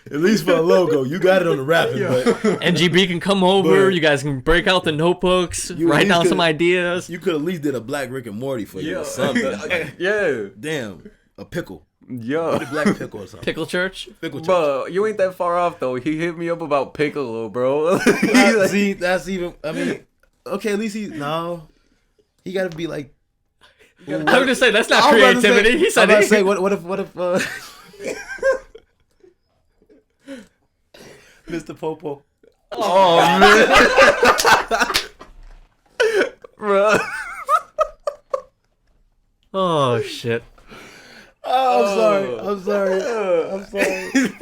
At least for a logo. You got it on the rapping, but NGB can come over. But- You guys can break out the notebooks, You at write least down could- some ideas. you could at least did a black Rick and Morty for you or something. yeah. Damn, a pickle. Yo. The Black Pickle or something. Pickle Church. Pickle Church. Bro, you ain't that far off though. He hit me up about Piccolo, bro. See, that's even. I mean, okay, at least he got to be like. I would just say that's not I was about to say- creativity. He I said was about to he. say, what if Mr. Popo. Oh man. Bro. Oh shit. Oh, I'm sorry.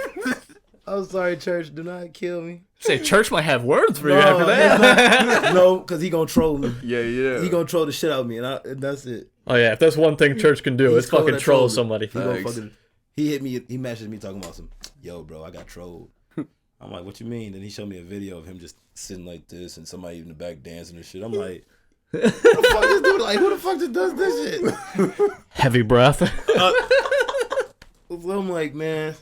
I'm sorry, church. Do not kill me. Say church might have words for you No, after that. No, because he gonna troll me. Yeah. He gonna troll the shit out of me, and that's it. Oh yeah, if there's one thing church can do, He's it's fucking cold at troll trolling. somebody. He gonna Thanks. fucking. He hit me. He messaged me talking about some. Yo, bro, I got trolled. I'm like, what you mean? Then he showed me a video of him just sitting like this, and somebody in the back dancing and shit. I'm like, what the fuck this dude? Like, who the fuck just does this shit? Heavy breath. So I'm like, man.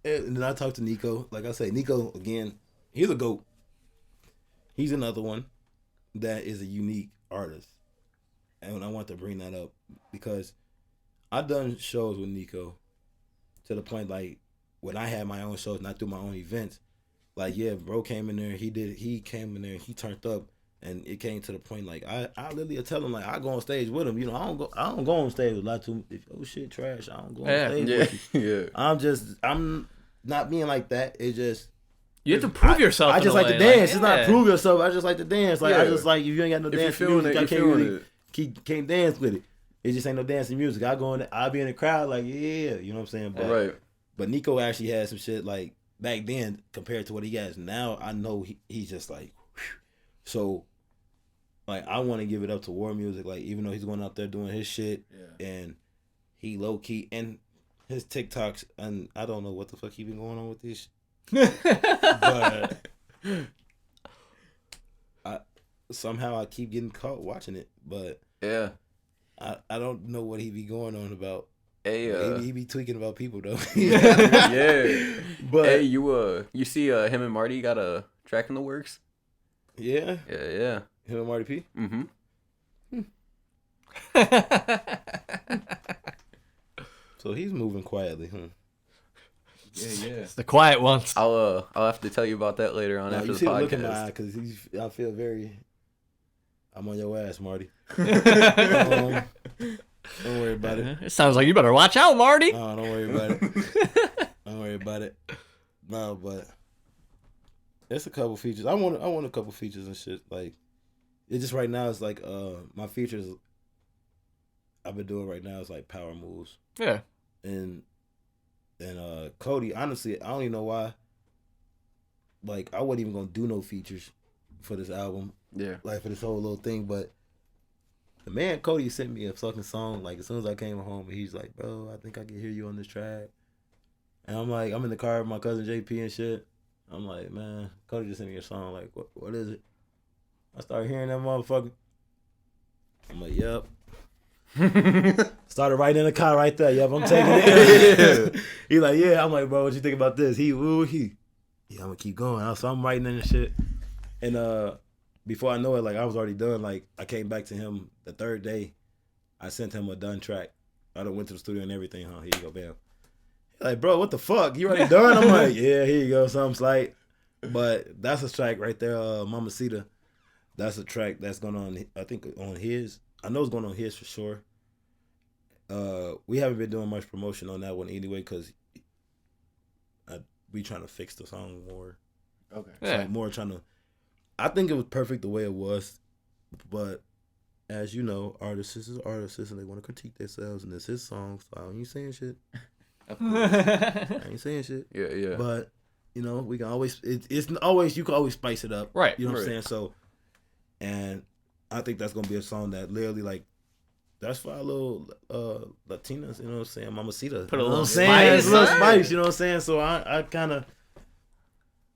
And then I talked to Nico. Like I say, Nico again. He's a goat. He's another one that is a unique artist, and I want to bring that up because I've done shows with Nico to the point like when I had my own shows and I do my own events. Like yeah, bro came in there. He came in there. He turned up, and it came to the point like I literally tell him like I go on stage with him. You know I don't go on stage with a lot too. Oh shit, trash. I don't go on stage with you. Yeah. I'm not being like that. It just. You have to prove yourself. I in just a like way. to dance. It's yeah. not prove yourself. I just like to dance. Like I Yeah. just like if you ain't got no If you dance feeling music, it, I you can't feeling really it. can't dance with it. It just ain't no dancing music. I go in, I'll be in the crowd like yeah, you know what I'm saying. Right. But Nico actually had some shit like back then compared to what he has now. I know he's just like, whew. So like I want to give it up to War Music. Like even though he's going out there doing his shit and he low key and his TikToks and I don't know what the fuck he been going on with this. But somehow I keep getting caught watching it, but Yeah. I don't know what he be going on about. Hey, He be tweaking about people though. yeah. But Hey, you see him and Marty got a track in the works? yeah, Yeah. him and Marty P. Mm-hmm. So he's moving quietly, huh? Yeah. It's the quiet ones. I'll have to tell you about that later on Now after you the see the look in my podcast. eye because I feel very. I'm on your ass, Marty. Don't worry about it. It sounds like you better watch out, Marty. No, don't worry about it. Don't worry about it. No, but it's a couple features. I want a couple features and shit. Like it just right now it's like my features I've been doing right now is like power moves. Yeah. And Cody, honestly, I don't even know why. Like I wasn't even gonna do no features for this album. Yeah. Like for this whole little thing, but the man Cody sent me a fucking song like as soon as I came home, and he's like, "Bro, I think I can hear you on this track." And I'm like, I'm in the car with my cousin JP and shit. I'm like, man, Cody just sent me a song. Like, what is it? I started hearing that motherfucker. I'm like, yep. Started right in the car right there. Yep, I'm taking it. He like, yeah. I'm like, bro, what you think about this? Yeah, I'm gonna keep going. So I'm writing in the shit. And before I know it, like I was already done. Like I came back to him the third day. I sent him a done track. I done went to the studio and everything. Huh? Here you go, bam. He like, bro, what the fuck? You already done? I'm like, yeah, here you go. Something slight. But that's a track right there, Mamacita. That's a track that's going on. I think on his. I know it's going on his for sure. We haven't been doing much promotion on that one anyway because we trying to fix the song more. Okay. Yeah. So more trying to. I think it was perfect the way it was, but as you know, artists is artists and they want to critique themselves, and it's his song, so I ain't saying shit. I ain't saying shit. Yeah. But you know, we can always. It's always you can always spice it up, Right. You know what I'm Right. saying? So, and I think that's gonna be a song that literally like. That's for our little Latinas, you know what I'm saying? Mamacita. Put a You know little what I'm saying? spice. It's a little spice, you know what I'm saying? So I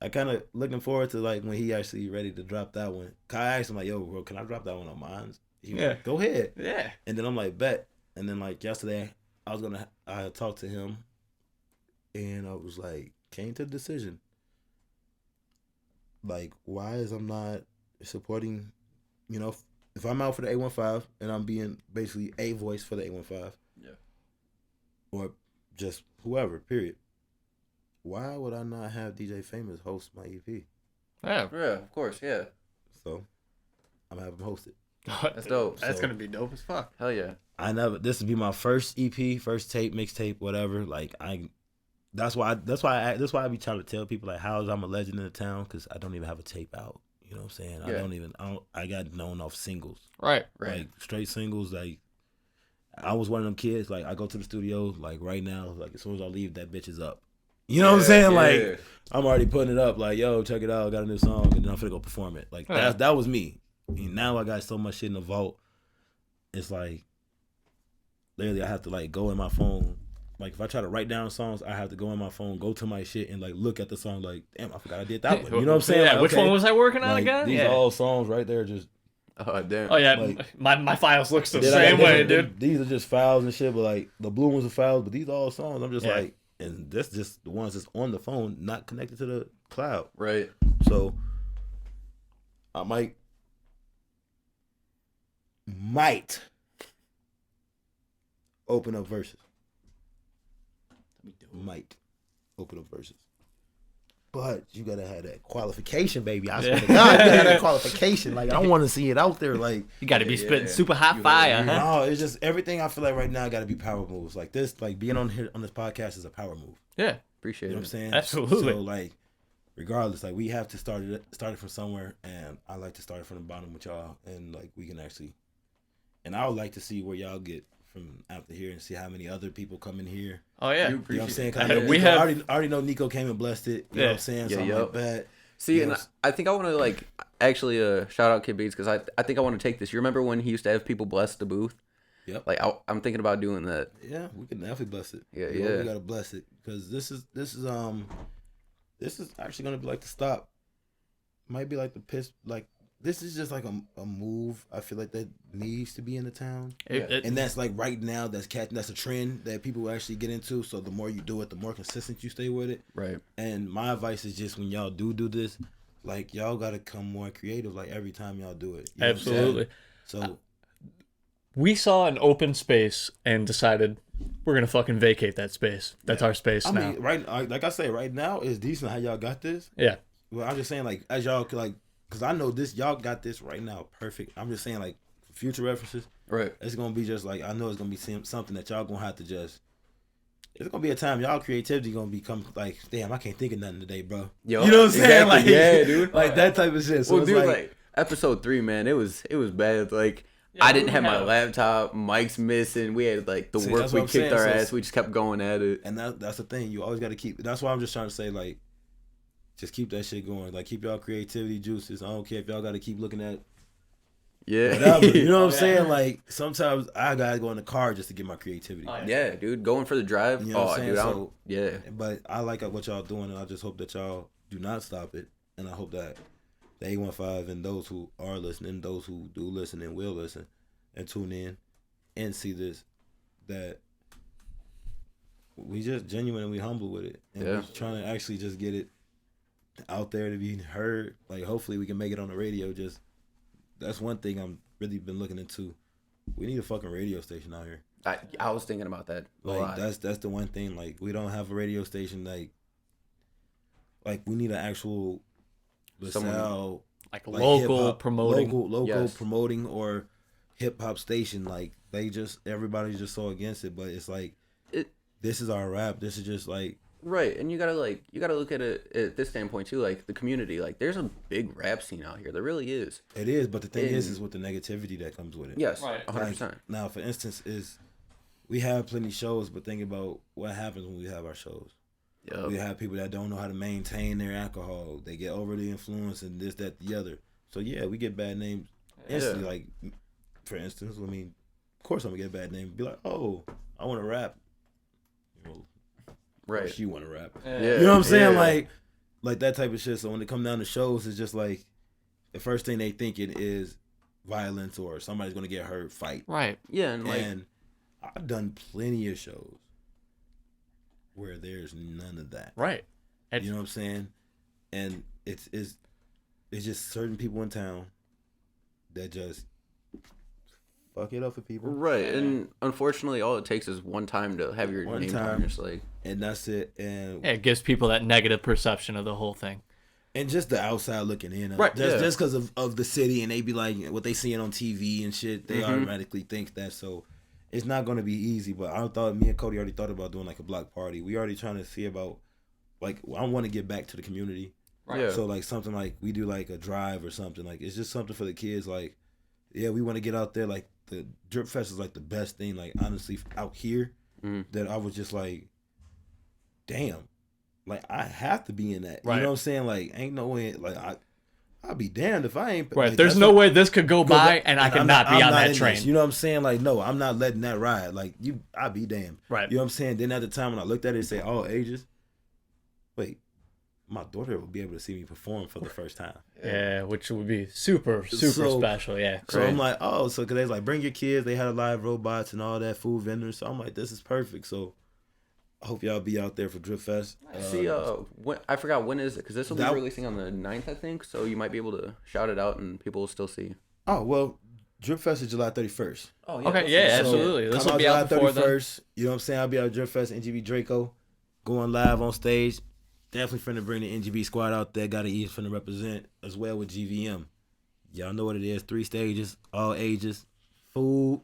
kind of looking forward to like when he actually ready to drop that one. I asked him like, yo, bro, can I drop that one on mine? He was Yeah. like, go ahead. Yeah. And then I'm like, bet. And then like yesterday, I talked to him, and I was like, came to the decision. Like, why is I'm not supporting, you know, if I'm out for the 815 and I'm being basically a voice for the 815, Yeah. or just whoever, period. Why would I not have DJ Famous host my EP? Yeah. Yeah, of course, yeah. So I'm gonna have him host it. That's dope. That's So- gonna be dope as fuck. Hell yeah. This would be my first EP, first tape, mixtape, whatever. Like that's why I be trying to tell people like how I'm a legend in the town, because I don't even have a tape out. You know what I'm saying? Yeah. I got known off singles. Right. Like straight singles. Like I was one of them kids. Like I go to the studio like right now. Like as soon as I leave, that bitch is up. You know what I'm saying? Yeah. Like I'm already putting it up. Like yo, check it out. I got a new song, and then I'm finna go perform it. Like Yeah. that was me. And now I got so much shit in the vault. It's like literally I have to like go in my phone. Like if I try to write down songs, I have to go in my phone, go to my shit, and like look at the song. Like damn, I forgot I did that one. You know what I'm saying? Yeah. Like, Which okay, one was I working on like, again? These Yeah. all songs right there. Just Oh damn. Oh yeah, like- my files looks the then I got same way, different- dude. These are just files and shit, but like the blue ones are files, but these are all songs. I'm just Yeah. like, and that's just the ones that's on the phone, not connected to the cloud. Right. So I might open up verses. Might open up verses. But you gotta have that qualification, baby. I swear to God, you gotta have that qualification. Like I want to see it out there. Like You got to be spitting yeah. super hot fire, huh? no, it's just everything I feel like right now got to be power moves. Like this, like being on here on this podcast is a power move. Yeah. Appreciate You know it. what I'm saying? Absolutely. So like, regardless, like we have to start it from somewhere, and I like to start it from the bottom with y'all, and like we can actually, and I would like to see where y'all get from after here, and see how many other people come in here. Oh yeah. You You know what I'm saying? 'Cause I appreciate know We Nico, have- I already know Nico came and blessed it. You know what I'm saying? Yeah, Something yup. like that. See, You and know, I think I want to like actually shout out Kid Beats, because I think I want to take this. You remember when he used to have people bless the booth? Yep. Like I'm thinking about doing that. Yeah, we can definitely bless it. Yeah, You know, yeah. We gotta bless it because this is actually gonna be like the stop. Might be like the piss. Like this is just like a move. I feel like that needs to be in the town, and that's like right now. That's a trend that people will actually get into. So the more you do it, the more consistent you stay with it. Right. And my advice is just when y'all do this, like y'all gotta come more creative. Like every time y'all do it. You know what I'm saying? Absolutely. So We saw an open space and decided we're gonna fucking vacate that space. That's our space I now. mean, like I say, right now it's decent how y'all got this. Yeah. Well, I'm just saying, like, as y'all like, because I know this, y'all got this right now, perfect. I'm just saying, like, for future references, Right. it's gonna be just like I know it's gonna be something that y'all gonna have to just. It's gonna be a time y'all creativity gonna become like, damn, I can't think of nothing today, bro. Yo, You know what I'm saying? exactly. Like, Yeah, dude. like that type of shit. So Well, it's dude, like, like episode 3, man, it was bad. Like Yeah, I didn't we have my had- laptop, mics missing. We had like the See, work that's we what I'm kicked saying. our So ass. We just kept going at it. and that's the thing. You always got to keep. That's why I'm just trying to say, like, just keep that shit going. Like, keep y'all creativity juices. I don't care if y'all got to keep looking at Yeah. whatever. You know what I'm saying? Like, sometimes I gotta go in the car just to get my creativity. Oh, Yeah, dude, going for the drive. You know what I'm Oh, saying? dude, So- yeah. But I like what y'all doing, and I just hope that y'all do not stop it. And I hope that the 815 and those who are listening, those who do listen and will listen and tune in and see this, that we just genuine and we humble with it. And Yeah. we're trying to actually just get it out there to be heard. Like, hopefully we can make it on the radio. Just that's one thing I'm really been looking into. We need a fucking radio station out here. I was thinking about that a Like lot. that's the one thing. Like we don't have a radio station. Like we need an actual Someone- LaSalle Like like local hip-hop- promoting. local Yes. promoting or hip hop station. Like everybody's just so against it. But it's like this is our rap. This is just like Right, and you gotta look at it at this standpoint too, like the community. Like there's a big rap scene out here. There really is. it is. But the thing And- is with the negativity that comes with it. Yes, Right. 100%. Now, for instance, we have plenty of shows, but think about what happens when we have our shows. Yup. We have people that don't know how to maintain their alcohol. They get overly influenced and this, that, the other. So yeah, we get bad names instantly. Yeah. Like, for instance, I mean, of course I'm gonna get a bad name. Be like, oh, I want to rap. You know, of course Right. you want to rap. Yeah. You know what I'm saying? Yeah. Like that type of shit. So when it come down to shows, it's just like the first thing they thinking is violence or somebody's gonna get hurt, fight. Right. Yeah, and like And I've done plenty of shows where there's none of that. Right. You know what I'm saying? And it's just certain people in town that just fuck it up for people. Right, and unfortunately, all it takes is one time to have your name tarnished, and that's it. And Yeah, it gives people that negative perception of the whole thing. And just the outside looking in, right? Just because of the city, and they be like what they seeing on TV and shit, they automatically think that. So it's not going to be easy. But I thought me and Cody already thought about doing like a block party. We already trying to see about like I want to get back to the community. Right. Yeah. So like something like we do like a drive or something like it's just something for the kids. Like yeah, we want to get out there. Like the Drip Fest is like the best thing. Like honestly, out here that I was just like, damn. Like I have to be in that. Right. You know what I'm saying? Like ain't no way. Like I'll be damned if I ain't. Right. Like, There's no way this could go by and I could not be on that train. This. You know what I'm saying? Like no, I'm not letting that ride. Like I'll be damned. Right. You know what I'm saying? Then at the time when I looked at it, and say all ages. Wait, my daughter will be able to see me perform for the first time. Yeah, which would be super special. Yeah. So I'm like, oh, so because they was like, bring your kids. They had a live robots and all that food vendors. So I'm like, this is perfect. So. I hope y'all be out there for Drip Fest. See, I forgot when is it? Because this will be releasing on the 9th, I think. So you might be able to shout it out and people will still see. Oh, well, Drip Fest is July 31st. Oh, yeah. Okay, yeah, absolutely. This will be out before July 31st. You know what I'm saying? I'll be out at Drip Fest, NGB DR3K0, going live on stage. Definitely finna bring the NGB squad out there. Got to eat finna represent as well with GVM. Y'all know what it is. 3 stages, all ages, food.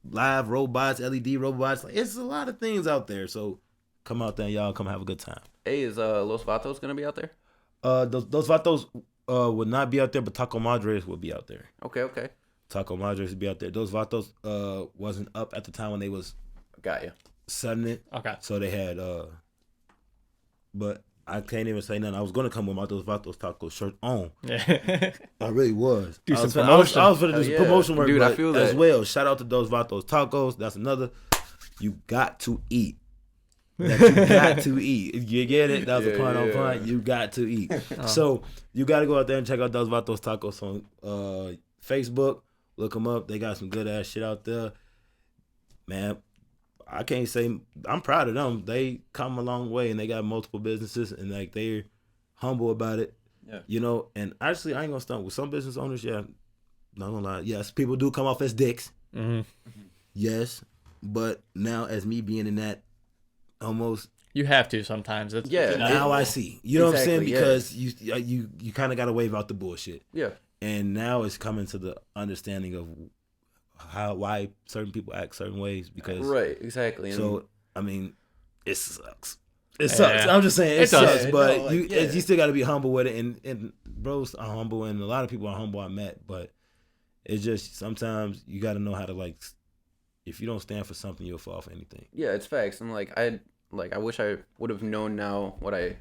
Live robots, LED robots. Like, it's a lot of things out there. So come out there, y'all. Come have a good time. Hey, is Los Vatos gonna be out there? Those Vatos would not be out there, but Taco Madres will be out there. Okay. Taco Madres would be out there. Those Vatos wasn't up at the time when they was got you setting it. Okay. So they had but I can't even say nothing. I was gonna come with my Dos Vatos taco shirt on. Yeah. I really was. Do I some was promotion. I was gonna do some promotion work, dude. but I feel that as well. Shout out to Dos Vatos tacos. That's another. You got to eat. That you got to eat. You get it? That was a pun on pun. You got to eat. So you got to go out there and check out Dos Vatos tacos on Facebook. Look them up. They got some good ass shit out there. Man, I can't say I'm proud of them. They come a long way and they got multiple businesses and like they're humble about it. Yeah. You know, and actually I ain't gonna stunt with some business owners. Yeah, not gonna lie. Yes, people do come off as dicks. Mm-hmm. Yes, but now as me being in that almost. You have to sometimes. It's now I see. You know what I'm saying? Exactly, Because you kind of got to wave out the bullshit. Yeah. And now it's coming to the understanding of why certain people act certain ways because right, exactly. So I mean, it sucks. It sucks. I'm just saying it does. sucks, but you still got to be humble with it. And bros are humble, and a lot of people are humble. I met, but it's just sometimes you got to know how to like. If you don't stand for something, you'll fall for anything. Yeah, it's facts. I'm like I wish I would have known now what I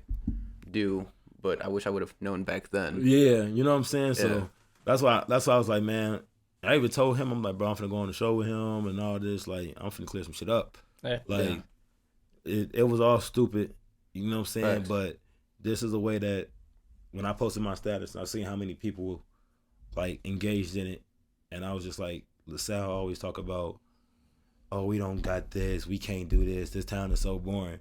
do, but I wish I would have known back then. Yeah, you know what I'm saying. So that's why I was like, man. I even told him, I'm like, bro, I'm finna go on the show with him and all this. Like, I'm finna clear some shit up. Like, it was all stupid. You know what I'm saying? Facts. But this is a way that when I posted my status, I seen how many people like engaged in it, and I was just like, LaSalle always talk about, oh, we don't got this, we can't do this. This town is so boring.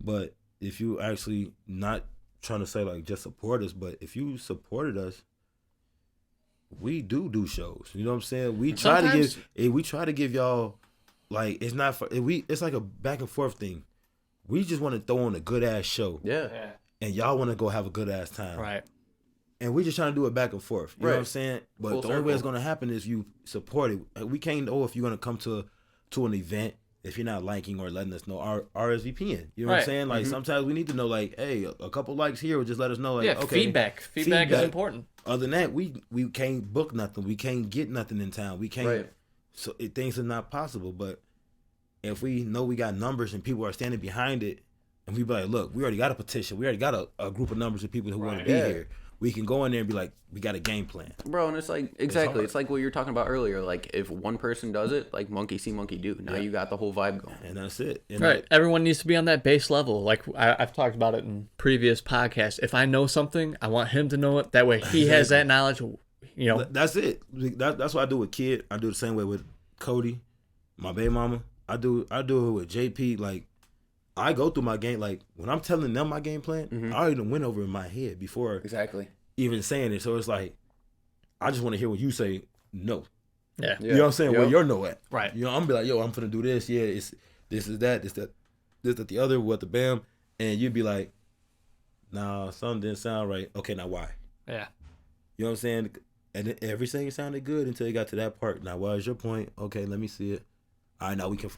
But if you actually not trying to say like just support us, but if you supported us. We do shows. You know what I'm saying? We try to give y'all like it's not for it's like a back and forth thing. We just want to throw on a good ass show. Yeah. And y'all want to go have a good ass time. Right. And we just trying to do it back and forth. You know what I'm saying? But Full the only way it's circle. gonna happen is you support it. We can't know if you're gonna come to an event if you're not liking or letting us know RSVPing. You know what I'm Right. saying? Like sometimes we need to know like, hey, a couple likes here will just let us know like okay. Feedback is important. Other than that, we can't book nothing. We can't get nothing in town. We can't. Right. So things are not possible. But if we know we got numbers and people are standing behind it, and we be like, look, we already got a petition. We already got a group of numbers of people who want to be here. We can go in there and be like, we got a game plan. Bro, and it's like exactly. It's like what you were talking about earlier. Like if one person does it, like monkey see, monkey do. Now you got the whole vibe going. And that's it. And Right. Everyone needs to be on that base level. Like I've talked about it in previous podcasts. If I know something, I want him to know it. That way he has that knowledge. You know. That's it. That's what I do with Kid. I do the same way with Cody, my baby mama. I do it with JP. Like I go through my game. Like when I'm telling them my game plan, I already went over in my head before Exactly. even saying it. So it's like I just want to hear what you say. No. Yeah. You know what I'm saying? Where Yep. your no at. Right. You know, I'm gonna be like, yo, I'm finna do this. Yeah, it's this is that, this that, the other, what the bam. And you'd be like, nah, something didn't sound right. Okay, now why? Yeah. You know what I'm saying? And then everything sounded good until you got to that part. Now, what is your point? Okay, let me see it. All right, now we can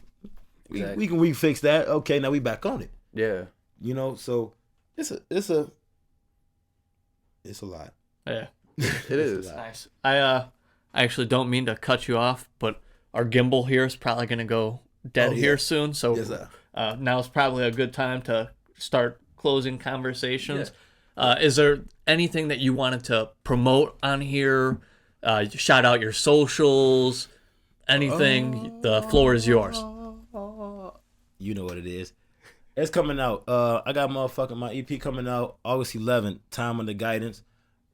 we fix that. Okay, now we back on it. Yeah. You know, so it's a lot. Yeah. It is. Nice. I actually don't mean to cut you off, but our gimbal here is probably going to go dead Oh, yeah. here soon. So Yes, sir. now is probably a good time to start closing conversations. Is there anything that you wanted to promote on here? Shout out your socials, anything. The floor is yours. You know what it is. It's coming out. I got my EP coming out August 11th. Time Under Guidance.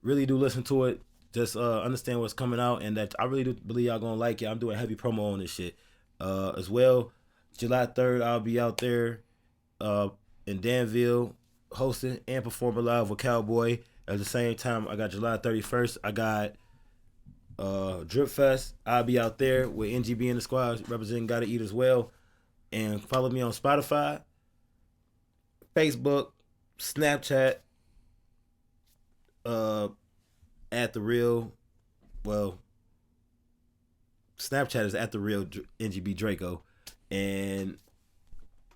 Really do listen to it. Just understand what's coming out, and that I really do believe y'all gonna like it. I'm doing heavy promo on this shit. As well, July 3rd, I'll be out there in Danville hosting and performing live with Cowboy. At the same time, I got July 31st. I got Drip Fest. I'll be out there with NGB and the squad representing Gotta Eat as well. And follow me on Spotify, Facebook, Snapchat, at the real, well, Snapchat is at the real NGB DRAKO, and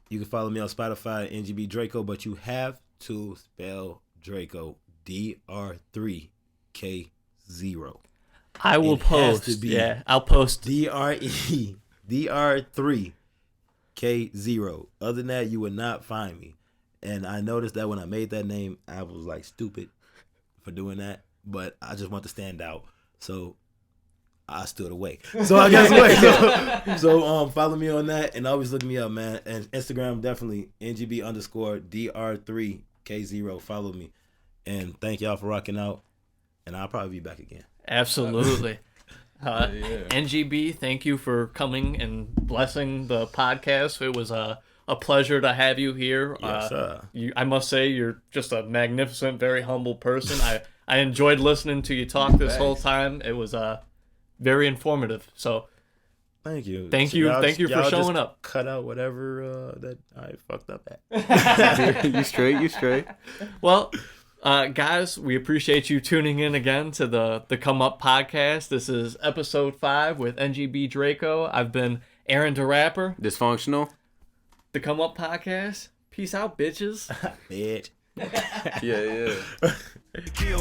you can follow me on Spotify, NGB DRAKO, but you have to spell Draco DR3K0. I will It has post. to be Yeah, I'll post. DR3K0. Other than that, you would not find me. And I noticed that when I made that name, I was like stupid for doing that, but I just want to stand out, so I stood away. So I guess wait. So follow me on that, and always look me up, man. And Instagram, definitely NGB_DR3K0. Follow me, and thank y'all for rocking out. And I'll probably be back again. Absolutely. NGB, thank you for coming and blessing the podcast. It was a pleasure to have you here. Yes, sir. I must say, you're just a magnificent, very humble person. I enjoyed listening to you talk this whole time. It was very informative. So Thank you. Thank So you y'all for just showing up. Cut out whatever that I fucked up at. You straight. Well, guys, we appreciate you tuning in again to the Come Up podcast. This is episode 5 with NGB DRAKO. I've been Aaron the Rapper. Dysfunctional. The Come Up podcast. Peace out, bitches. Bitch. Yeah.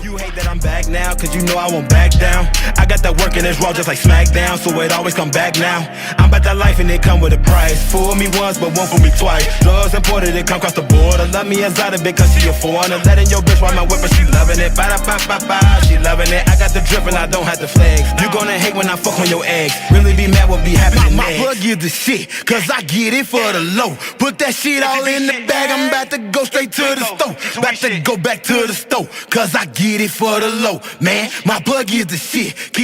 You hate that I'm back now, cause you know I won't back down. I got that work in this raw just like SmackDown, so it always come back now. I'm about that life and it come with a price. Fool me once, but won't fool me twice. Drugs imported, it come across the border. Love me as out of it, cause she a foreigner. Letting your bitch while my whipper, she loving it. Ba-da-ba-ba-ba, she loving it. I got the drip and I don't have to flex. You gonna hate when I fuck on your eggs. Really be mad what be happening next. My plug is the shit, cause I get it for the low. Put that shit all in the bag, I'm about to go straight to the store. About to go back to the store, cause I get it for the low. Man, my plug is the shit. Keep